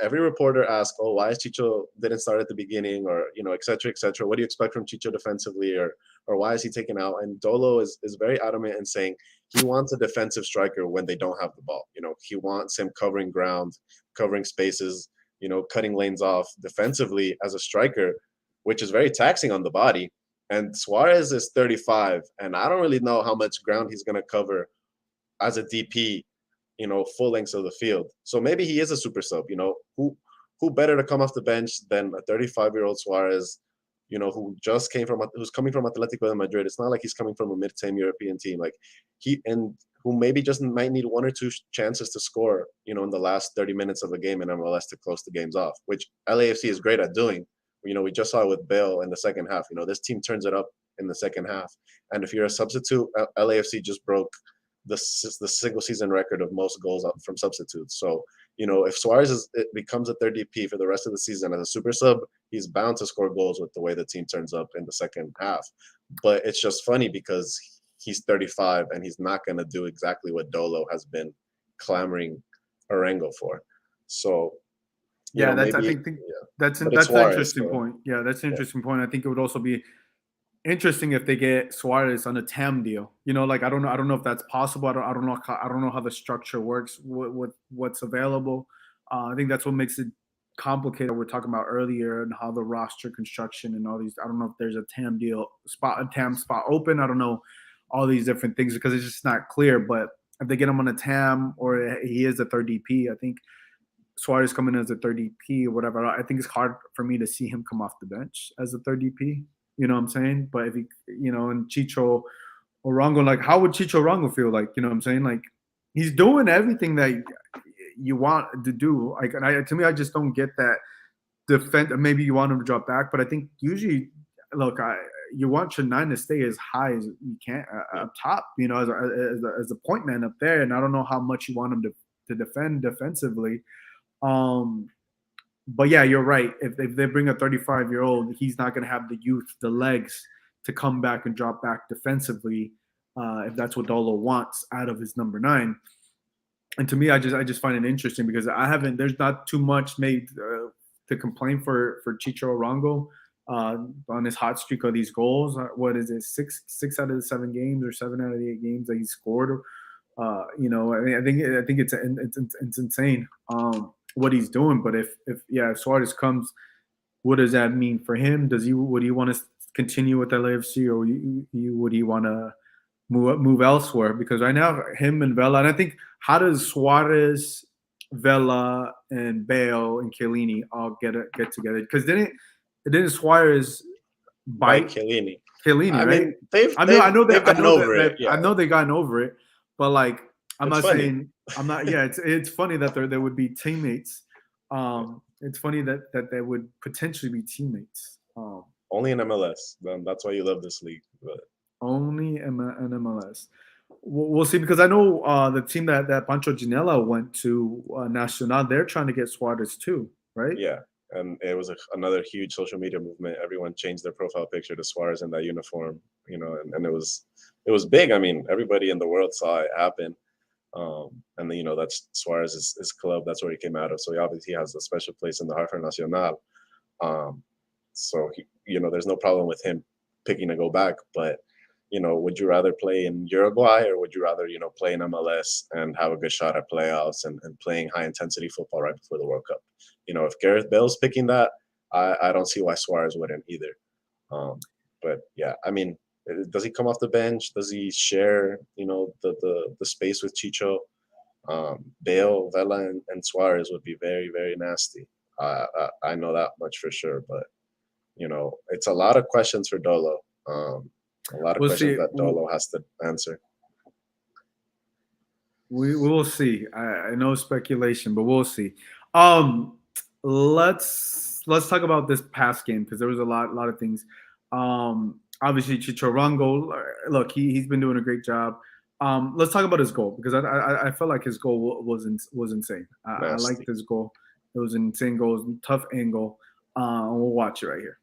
every reporter asks, "Oh, why is Chicho didn't start at the beginning?" Or et cetera, et cetera. What do you expect from Chicho defensively, or why is he taken out? And Dolo is very adamant in saying he wants a defensive striker when they don't have the ball. He wants him covering ground, covering spaces, cutting lanes off defensively as a striker, which is very taxing on the body. And Suarez is 35, and I don't really know how much ground he's going to cover as a DP, full length of the field. So maybe he is a super sub. Who better to come off the bench than a 35-year-old Suarez, who's coming from Atletico de Madrid. It's not like he's coming from a mid-tame European team. Like who maybe just might need one or two chances to score, in the last 30 minutes of a game in MLS to close the games off, which LAFC is great at doing. We just saw it with Bale in the second half. This team turns it up in the second half. And if you're a substitute, LAFC just broke the single season record of most goals from substitutes. So, if Suarez becomes a third DP for the rest of the season as a super sub, he's bound to score goals with the way the team turns up in the second half. But it's just funny because he's 35 and he's not going to do exactly what Dolo has been clamoring Arango for. So, that's an interesting point. Yeah, that's an interesting point. I think it would also be interesting if they get Suarez on a TAM deal. I don't know if that's possible. I don't know how the structure works with what's available. I think that's what makes it complicated. We're talking about earlier and how the roster construction and all these. I don't know if there's a TAM spot open. I don't know all these different things because it's just not clear. But if they get him on a TAM or he is a third DP, I think Suarez coming as a third DP or whatever, I think it's hard for me to see him come off the bench as a third DP. You know what I'm saying? But if he, and Chicho Orango, like, how would Chicho Orango feel like? You know what I'm saying? Like, he's doing everything that you want to do. Like, and to me, I just don't get that defense. Maybe you want him to drop back, but I think usually, look, you want your 9 to stay as high as you can up top. As a point man up there, and I don't know how much you want him to defend defensively. But yeah, you're right. If they bring a 35-year-old, he's not going to have the youth, the legs to come back and drop back defensively. If that's what Dolo wants out of his number 9. And to me, I just find it interesting because there's not too much made to complain for Chicho Orango on his hot streak of these goals. What is it? 6 out of the 7 games or 7 out of the 8 games that he scored. I think it's insane what he's doing. But if Suarez comes, what does that mean for him? Would he want to continue with LAFC, or would he want to move elsewhere? Because right now, him and Vela, and I think, how does Suarez, Vela, and Bale and Chiellini all get together? Because didn't Suarez bite Chiellini? Chiellini, I right? mean, I know they've gotten over it. Yeah. I know they gotten over it, but like, I'm It's not funny. saying I'm not. Yeah, it's funny that they would be teammates. It's funny that they would potentially be teammates. Only in MLS. That's why you love this league. But only in MLS. We'll see, because I know the team that Pancho Ginella went to, Nacional, they're trying to get Suarez too, right? yeah, and it was another huge social media movement. Everyone changed their profile picture to Suarez in that uniform, and it was big. I mean, everybody in the world saw it happen. And then, that's Suarez's his club. That's where he came out of. So he obviously has a special place in the heart for Nacional. So there's no problem with him picking to go back. But would you rather play in Uruguay, or would you rather play in MLS and have a good shot at playoffs and playing high intensity football right before the World Cup? If Gareth Bale's picking that, I don't see why Suarez wouldn't either. But yeah, I mean, does he come off the bench? Does he share, the space with Chicho? Bale, Vela, and Suarez would be very, very nasty. I know that much for sure. But it's a lot of questions for Dolo. A lot of questions that Dolo has to answer. We will see. I know speculation, but we'll see. Let's talk about this past game, because there was a lot of things. Obviously, Chicho Orango, look, he's been doing a great job. Let's talk about his goal, because I felt like his goal was insane. I liked his goal. It was an insane goal. It was a tough angle. We'll watch it right here.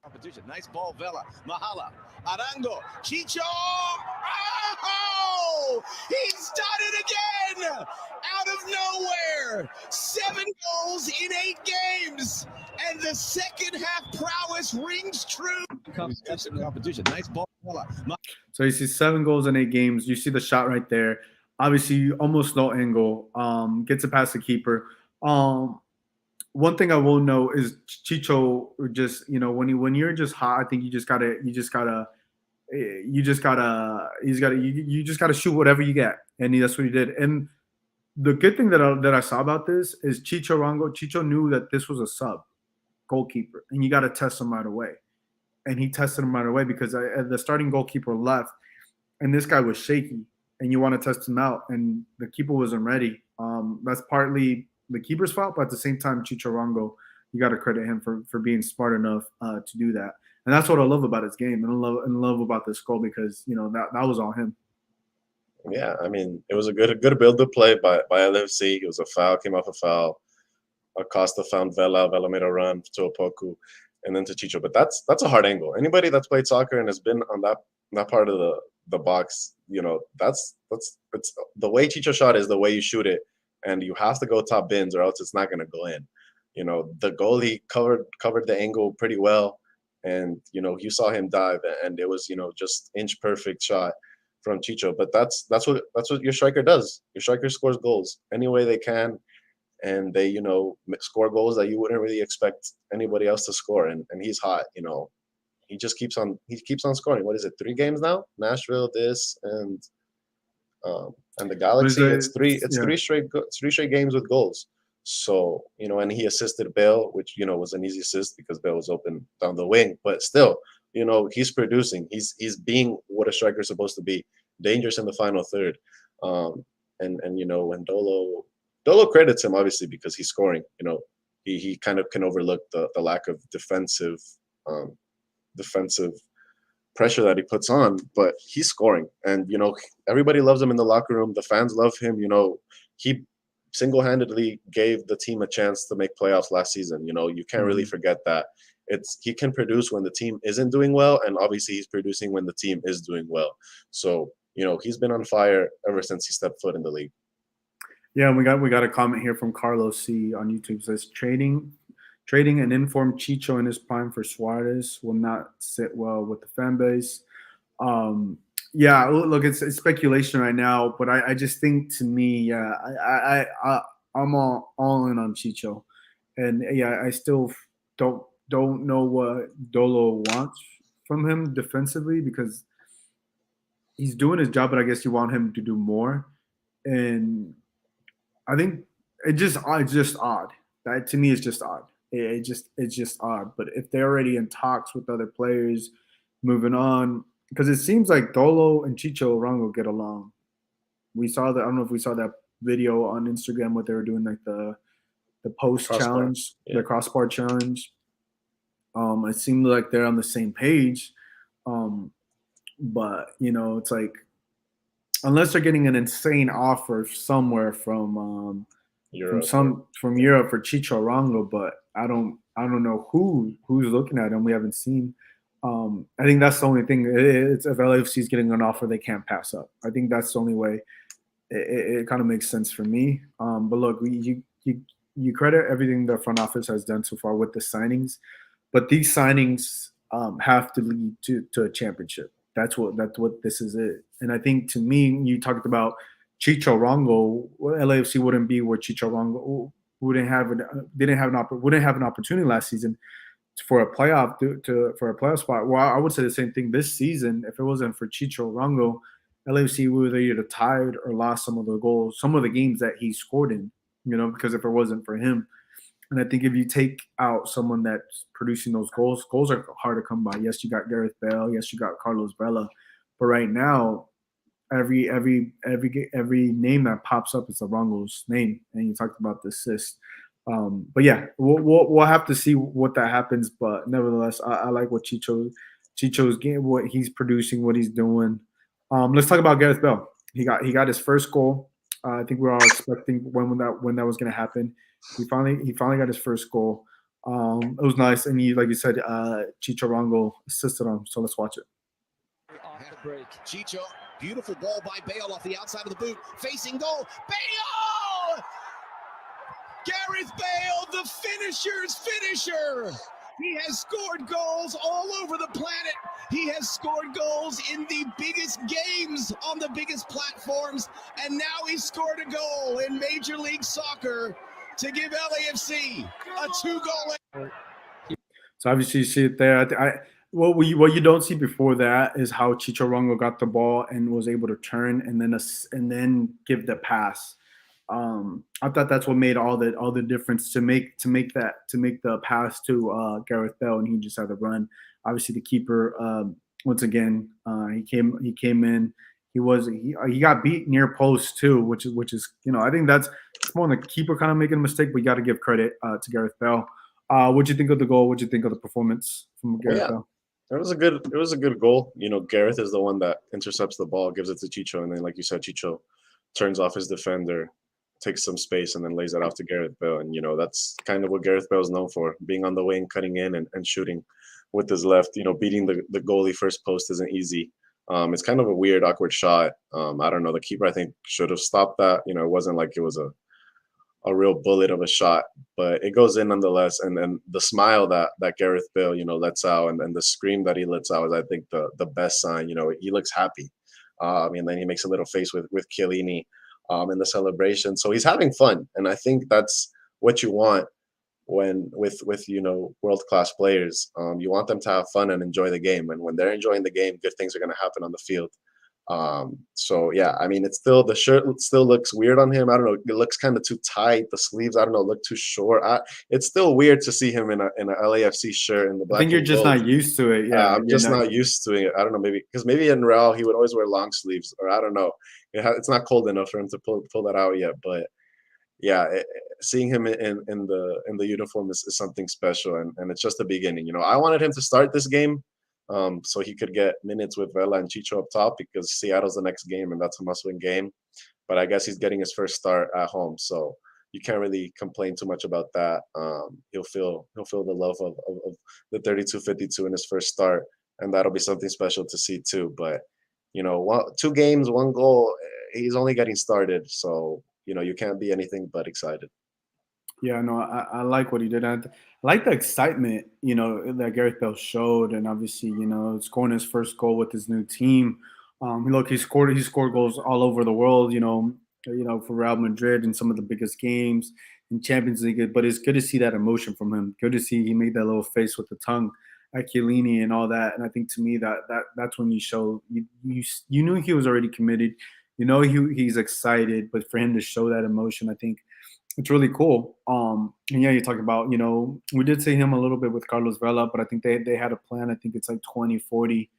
Competition. Nice ball, Vela. Mahala. Arango. Chicho. Oh! He's done it again! Out of nowhere! 7 goals in 8 games! And the second half prowess rings true. Competition. Nice ball, Vela. So you see 7 goals in 8 games. You see the shot right there. Obviously, almost no angle. Gets it past the keeper. One thing I will know is Chicho just, when you're just hot, I think you just gotta shoot whatever you get, and that's what he did. And the good thing that I saw about this is Chicho knew that this was a sub goalkeeper, and you got to test him right away. And he tested him right away, because the starting goalkeeper left, and this guy was shaky, and you want to test him out, and the keeper wasn't ready. That's partly the keeper's fault, but at the same time, Chicho Orango, you got to credit him for being smart enough to do that. And that's what I love about his game, and love about this goal, because that was all him. Yeah, I mean, it was a good build-up play by LFC. It was a foul, came off a foul. Acosta found Vela. Vela made a run to Opoku, and then to Chicho. But that's a hard angle. Anybody that's played soccer and has been on that part of the box, that's the way Chicho shot is the way you shoot it, and you have to go top bins, or else it's not going to go in. The goalie covered the angle pretty well, and you saw him dive, and it was just inch perfect shot from Chicho. But that's what your striker does. Your striker scores goals any way they can, and they score goals that you wouldn't really expect anybody else to score. And he's hot. He just keeps on scoring. What is it? 3 games now? Nashville, this, and the Galaxy. It's three straight games with goals. So, and he assisted Bale, which, was an easy assist because Bale was open down the wing. But still, he's producing. He's being what a striker is supposed to be, dangerous in the final third. And when Dolo credits him, obviously, because he's scoring. He kind of can overlook the lack of defensive pressure that he puts on, but he's scoring. And, everybody loves him in the locker room. The fans love him. He single-handedly gave the team a chance to make playoffs last season. You can't really forget that. He can produce when the team isn't doing well, and obviously he's producing when the team is doing well. So, he's been on fire ever since he stepped foot in the league. Yeah, we got a comment here from Carlos C on YouTube. It says trading an informed Chicho in his prime for Suarez will not sit well with the fan base. Yeah, look, it's speculation right now, but I just think, to me, yeah, I'm all in on Chicho, and yeah, I still don't know what Dolo wants from him defensively, because he's doing his job, but I guess you want him to do more, and I think it's just odd. That, to me, is just odd. It's just odd. But if they're already in talks with other players, moving on, because it seems like Dolo and Chicho Arango get along. We saw that. I don't know if we saw that video on Instagram, what they were doing, like the post challenge, the crossbar challenge. It seemed like they're on the same page. But it's like, unless they're getting an insane offer somewhere from Europe for Chicho Arango, but I don't know who's looking at him. We haven't seen. I think that's the only thing. It's if LAFC is getting an offer they can't pass up. I think that's the only way. It kind of makes sense for me. But look, you credit everything the front office has done so far with the signings, but these signings have to lead to a championship. That's what this is it. And I think, to me, you talked about Chicho Arango. LAFC wouldn't be where Chicho Arango wouldn't have an opportunity last season for a playoff for a playoff spot. Well, I would say the same thing this season. If it wasn't for Chicho Arango, LAFC would have either tied or lost some of the games that he scored in. Because if it wasn't for him. And I think if you take out someone that's producing those goals are hard to come by. Yes, you got Gareth Bale. Yes, you got Carlos Vela. But right now, every name that pops up is Arango's name. And you talked about the assist. But yeah, we'll have to see what that happens. But nevertheless, I like what Chicho's game, what he's producing, what he's doing. Let's talk about Gareth Bale. He got his first goal. I think we're all expecting when that was going to happen. He finally got his first goal. It was nice, and like you said, Chicho Arango assisted him. So let's watch it. Off the break, Chicho, beautiful ball by Bale off the outside of the boot, facing goal. Bale, Gareth Bale, the finisher's finisher. He has scored goals all over the planet. He has scored goals in the biggest games on the biggest platforms, and now he scored a goal in Major League Soccer to give LAFC a 2-goal. So obviously you see it there. What you don't see before that is how Chicho Arango got the ball and was able to turn and then give the pass. I thought that's what made all the difference to make the pass to Gareth Bale, and he just had to run. Obviously, the keeper once again he came in. He got beat near post too, which is I think it's more than the keeper kind of making a mistake, but you got to give credit to Gareth Bale. What'd you think of the goal? What'd you think of the performance from Gareth Bale? It was a good goal. Gareth is the one that intercepts the ball, gives it to Chicho, and then, like you said, Chicho turns off his defender, takes some space, and then lays it off to Gareth Bale. And that's kind of what Gareth Bale is known for, being on the wing, cutting in and shooting with his left. Beating the goalie first post isn't easy. It's kind of a weird, awkward shot. I don't know. The keeper, I think, should have stopped that. It wasn't like it was a real bullet of a shot, but it goes in nonetheless. And then the smile that Gareth Bale, lets out, and the scream that he lets out is, I think, the best sign. He looks happy. And then he makes a little face with Chiellini in the celebration. So he's having fun, and I think that's what you want with world-class players. You want them to have fun and enjoy the game, and when they're enjoying the game, good things are going to happen on the field. So yeah, I mean, it's still the shirt still looks weird on him. I don't know. It looks kind of too tight. The sleeves, I don't know, look too short. It's still weird to see him in a LAFC shirt in the I black think you're and just gold. not used to it. Yeah, I'm you're just not used to it. I don't know, maybe because maybe in Real he would always wear long sleeves, or I don't know. It's not cold enough for him to pull that out yet. But yeah, seeing him in the uniform is something special, and it's just the beginning. You know, I wanted him to start this game, so he could get minutes with Vela and Chicho up top because Seattle's the next game, and that's a must-win game. But I guess he's getting his first start at home, so you can't really complain too much about that. He'll feel the love of the 32-52 in his first start, and that'll be something special to see too. But you know, 2 games, 1 goal. He's only getting started, so you know you can't be anything but excited. Yeah, no, I like what he did. I like the excitement, you know, that Gareth Bale showed, and obviously, you know, scoring his first goal with his new team. Look, he scored goals all over the world, you know, for Real Madrid in some of the biggest games in Champions League. But it's good to see that emotion from him. Good to see he made that little face with the tongue at Chiellini and all that. And I think to me that's when you show you knew he was already committed. You know he's excited, but for him to show that emotion, I think it's really cool. And yeah, you talk about, you know, we did see him a little bit with Carlos Vela, but I think they had a plan. I think it's like 20-40.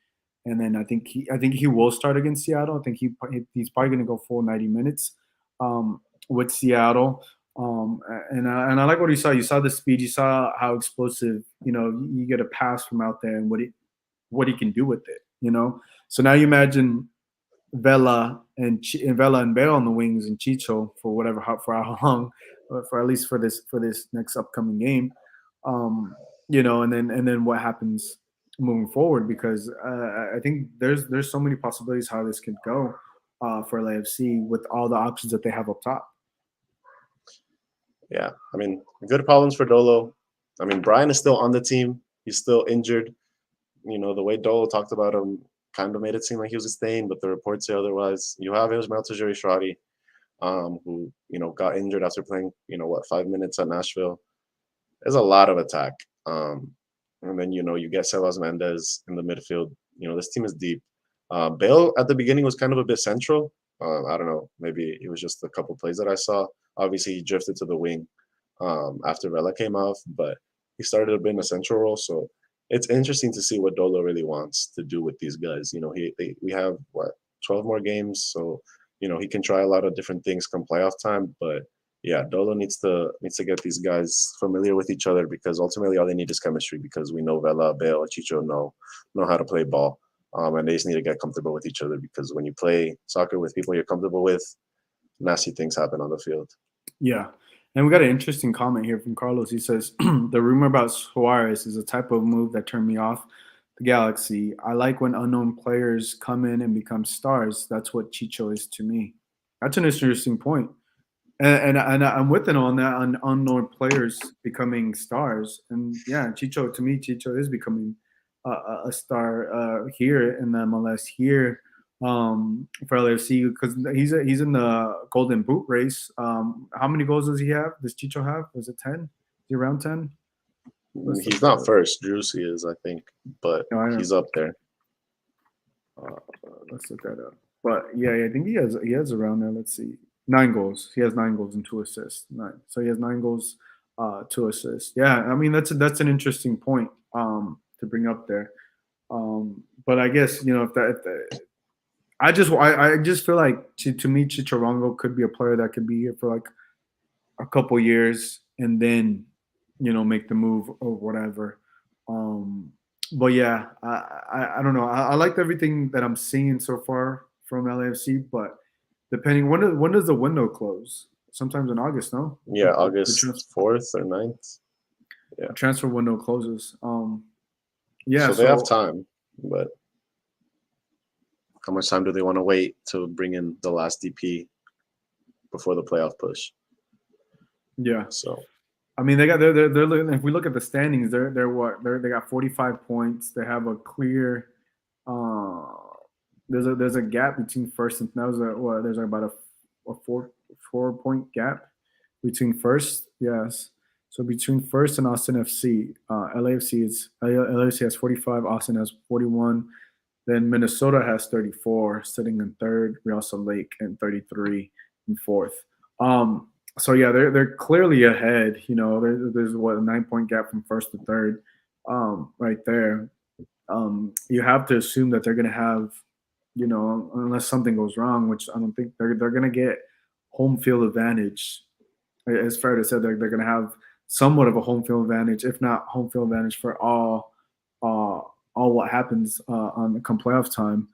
And then I think he will start against Seattle. I think he's probably going to go full 90 minutes with Seattle. And I like what you saw. You saw the speed. You saw how explosive. You know, you get a pass from out there and what he can do with it. You know, so now you imagine Vela and Bale on the wings and Chicho for how long, for at least for this next upcoming game, you know, and then what happens moving forward, because I think there's so many possibilities how this could go for LAFC with all the options that they have up top. Yeah, I mean, good problems for Dolo. I mean, Brian is still on the team. He's still injured. You know, the way Dolo talked about him kind of made it seem like he was staying, but the reports say otherwise. You have Ismael Tajiri Shradi, who, you know, got injured after playing, 5 minutes at Nashville. There's a lot of attack. And then, you know, you get Sebas Mendez in the midfield. You know, this team is deep. Bale at the beginning was kind of a bit central. I don't know. Maybe it was just a couple plays that I saw. Obviously, he drifted to the wing after Vela came off, but he started a bit in a central role. So it's interesting to see what Dolo really wants to do with these guys. You know, we have 12 more games, so you know he can try a lot of different things come playoff time. But yeah, Dolo needs to get these guys familiar with each other, because ultimately all they need is chemistry. Because we know Vela, Bale, and Chicho know how to play ball, and they just need to get comfortable with each other. Because when you play soccer with people you're comfortable with, nasty things happen on the field. Yeah. And we got an interesting comment here from Carlos. He says, the rumor about Suarez is a type of move that turned me off the Galaxy. I like when unknown players come in and become stars. That's what Chicho is to me. That's an interesting point. And I'm with it on that, on unknown players becoming stars. And yeah, to me, Chicho is becoming a star here in the MLS here. For LAFC, because he's in the Golden Boot race. How many goals does he have? Does Chicho have? Was it 10? Is he around 10? He's not first. Juicy is, I think, but he's up there. Let's look that up. But yeah, I think he has around there. Let's see, 9 goals. He has 9 goals and 2 assists. 9. So he has 9 goals, 2 assists. Yeah, I mean that's an interesting point to bring up there. But I guess, you know, if I just feel like to me Chicharrongo could be a player that could be here for like a couple years and then, you know, make the move or whatever. But yeah, I don't know. I liked everything that I'm seeing so far from LAFC, but depending when does the window close? Sometimes in August, no? Yeah, August 4th or 9th. Yeah, the transfer window closes. Yeah, so they have time, but how much time do they want to wait to bring in the last DP before the playoff push? Yeah. So, I mean, they're if we look at the standings, they got 45 points. They have a clear. There's a gap between first and there's about a 4 point gap between first. Yes. So between first and Austin FC, LAFC has 45. Austin has 41. Then Minnesota has 34, sitting in third. Real Salt Lake in 33 in fourth. So yeah, they're clearly ahead. You know, there's what, a 9-point gap from first to third, right there. You have to assume that they're going to have, you know, unless something goes wrong, which I don't think they're going to get home field advantage. It's fair to say they're going to have somewhat of a home field advantage, if not home field advantage for all what happens on come playoff time.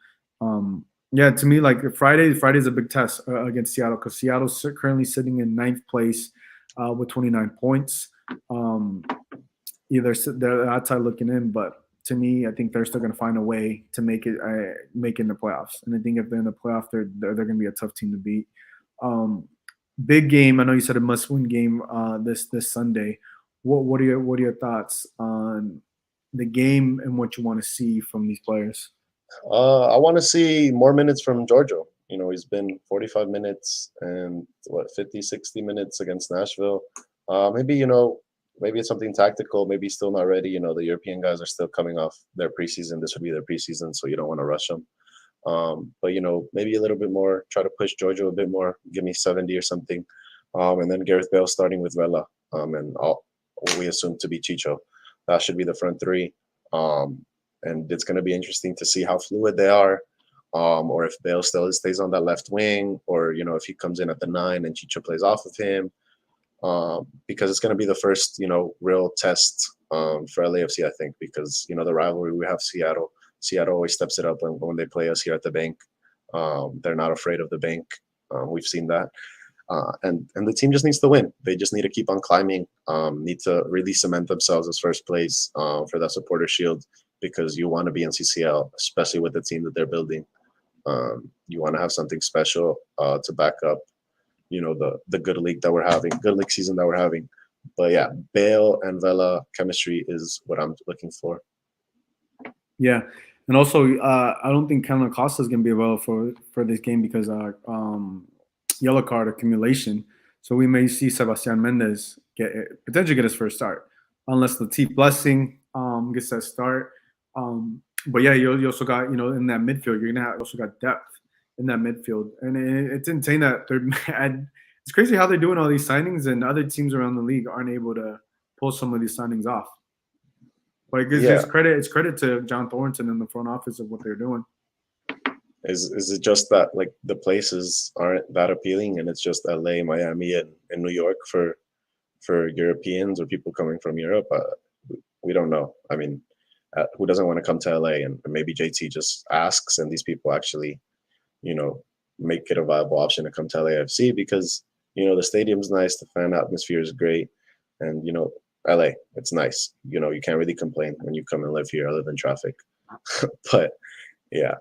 Yeah, to me, like Friday's a big test against Seattle, because Seattle's currently sitting in 9th place with 29 points. They're outside looking in, but to me, I think they're still going to find a way to make it in the playoffs. And I think if they're in the playoff, they're going to be a tough team to beat. Big game. I know you said a must-win game this Sunday. What are your thoughts on the game and what you want to see from these players? I want to see more minutes from Giorgio. You know, he's been 45 minutes and 50, 60 minutes against Nashville. Maybe it's something tactical. Maybe he's still not ready. You know, the European guys are still coming off their preseason. This would be their preseason, so you don't want to rush them. But, you know, maybe a little bit more, try to push Giorgio a bit more, give me 70 or something. And then Gareth Bale starting with Vela, and we assume to be Chicho. That should be the front three. And it's going to be interesting to see how fluid they are, or if Bale still stays on that left wing, or, you know, if he comes in at the 9 and Chicho plays off of him, because it's going to be the first, you know, real test for LAFC, I think, because, you know, the rivalry we have Seattle always steps it up when they play us here at the bank. They're not afraid of the bank. We've seen that. And the team just needs to win. They just need to keep on climbing, need to really cement themselves as first place for that supporter shield, because you want to be in CCL, especially with the team that they're building. You want to have something special to back up, you know, the good league season that we're having. But yeah, Bale and Vela chemistry is what I'm looking for. Yeah. And also, I don't think Kellen Acosta is going to be available for this game because yellow card accumulation. So we may see Sebastian Mendes potentially get his first start, unless Latif Blessing gets that start. But yeah, you also got, you know, in that midfield, you're gonna also got depth in that midfield, and it's insane that it's crazy how they're doing all these signings, and other teams around the league aren't able to pull some of these signings off. But it's credit to John Thornton and the front office of what they're doing. Is it just that, like, the places aren't that appealing, and it's just LA, Miami, and New York for Europeans or people coming from Europe? We don't know. I mean, who doesn't want to come to LA? And maybe JT just asks, and these people actually, you know, make it a viable option to come to LAFC, because, you know, the stadium's nice, the fan atmosphere is great, and, you know, LA, it's nice. You know, you can't really complain when you come and live here, other than traffic. But yeah,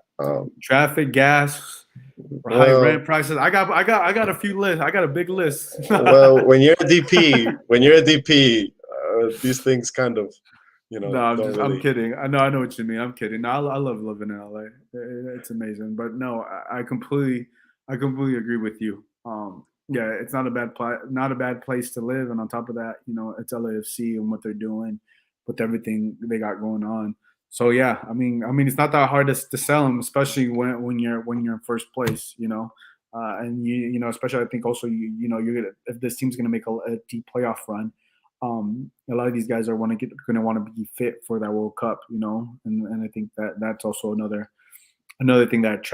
traffic, gas, high rent prices. I got a few lists. I got a big list. Well, when you're a DP, these things kind of, you know. No, I'm kidding. I know what you mean. I'm kidding. No, I love living in LA. It's amazing. But no, I completely agree with you. Yeah, it's not a bad place to live. And on top of that, you know, it's LAFC and what they're doing with everything they got going on. So yeah, I mean, it's not that hard to sell them, especially when you're in first place, you know, and you know, especially I think also you know, if this team's gonna make a deep playoff run, a lot of these guys are going to want to be fit for that World Cup, you know, and I think that's also another thing that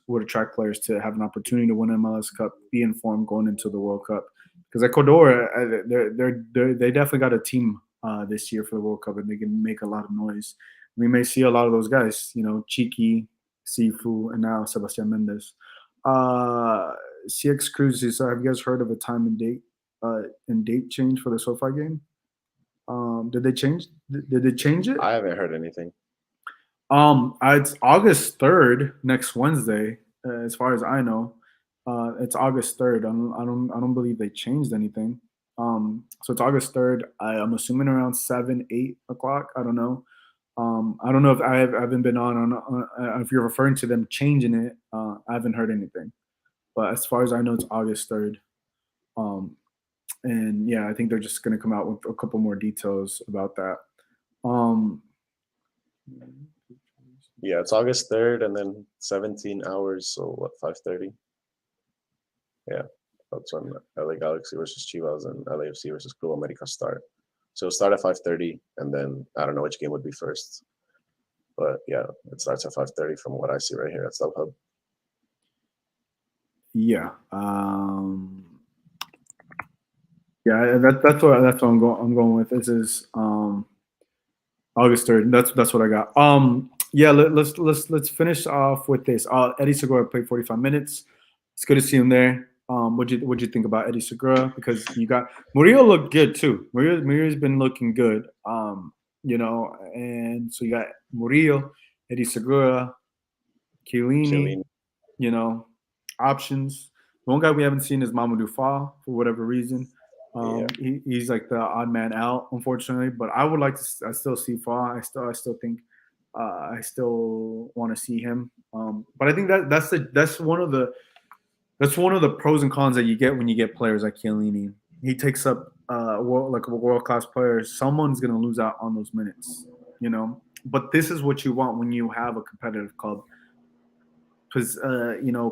would attract players to have an opportunity to win MLS Cup, be informed going into the World Cup, because Ecuador, they definitely got a team this year for the World Cup, and they can make a lot of noise. We may see a lot of those guys, you know, Chiqui, Sifu, and now Sebastian Mendes. CX Cruises, have you guys heard of a time and date change for the SoFi game? Did they change it? I haven't heard anything. It's August 3rd, next Wednesday, as far as I know. It's August 3rd. I don't believe they changed anything. So it's August 3rd. I'm assuming around 7-8 o'clock. I don't know. I don't know if I haven't been on if you're referring to them changing it. I haven't heard anything, but as far as I know, it's August 3rd. And yeah, I think they're just going to come out with a couple more details about that. Yeah, it's August 3rd, and then 17 hours. So what? 5:30. Yeah, that's when LA Galaxy versus Chivas and LAFC versus Club America start. So it'll start at 5:30, and then I don't know which game would be first. But yeah, it starts at 5:30 from what I see right here at StubHub. Yeah. Yeah, that's what I'm going with. This is August 3rd. That's what I got. Yeah, let's finish off with this. Eddie Segura played 45 minutes. It's good to see him there. What'd you think about Eddie Segura? Because you got Murillo looked good too. Murillo's been looking good. And so you got Murillo, Eddie Segura, Chiellini, Chiellini. Options. The one guy we haven't seen is Mamadou Fall for whatever reason. Yeah. He's like the odd man out, unfortunately. But I would like to. I still see Fall. I still think. I still want to see him. But I think that's one of the pros and cons that you get when you get players like Chiellini. He takes up like a world class player. Someone's gonna lose out on those minutes, But this is what you want when you have a competitive club. Because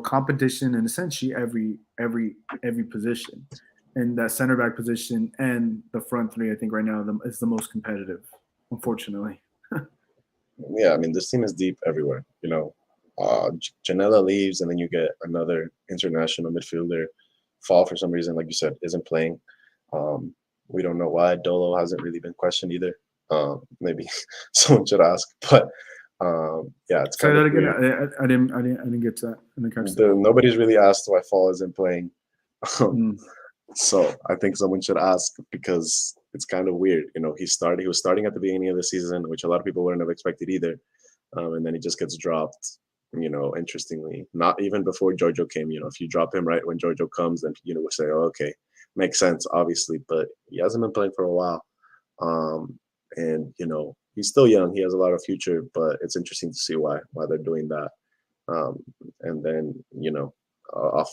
competition in essentially every position, and that center back position and the front three, I think right now is the most competitive, unfortunately. Yeah, I mean, this team is deep everywhere. Janela leaves, and then you get another international midfielder. Fall, for some reason, like you said, isn't playing. We don't know why. Dolo hasn't really been questioned either. Maybe someone should ask, but yeah, it's Say kind that of again. weird. I didn't get that. I didn't catch that. Nobody's really asked why Fall isn't playing. So I think someone should ask, because it's kind of weird. He was starting at the beginning of the season, which a lot of people wouldn't have expected either. And then he just gets dropped, interestingly, not even before Giorgio came. If you drop him right when Giorgio comes, then, we'll say, oh, okay, makes sense, obviously, but he hasn't been playing for a while. And, he's still young. He has a lot of future, but it's interesting to see why they're doing that. And then,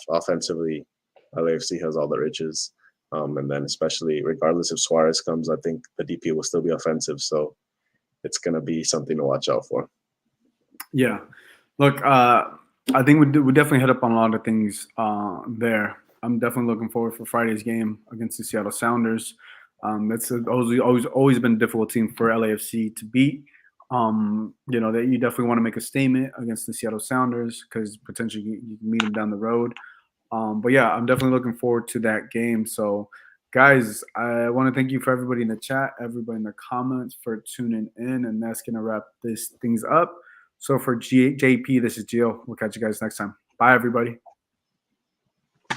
offensively, LAFC has all the riches. And then especially regardless if Suarez comes, I think the DP will still be offensive. So it's going to be something to watch out for. Yeah. Look, I think we definitely hit up on a lot of things there. I'm definitely looking forward for Friday's game against the Seattle Sounders. That's always been a difficult team for LAFC to beat. That you definitely want to make a statement against the Seattle Sounders, because potentially you can meet them down the road. But yeah, I'm definitely looking forward to that game. So, guys, I want to thank you for everybody in the chat, everybody in the comments for tuning in, and that's gonna wrap things up. So for JP, this is Gio. We'll catch you guys next time. Bye, everybody.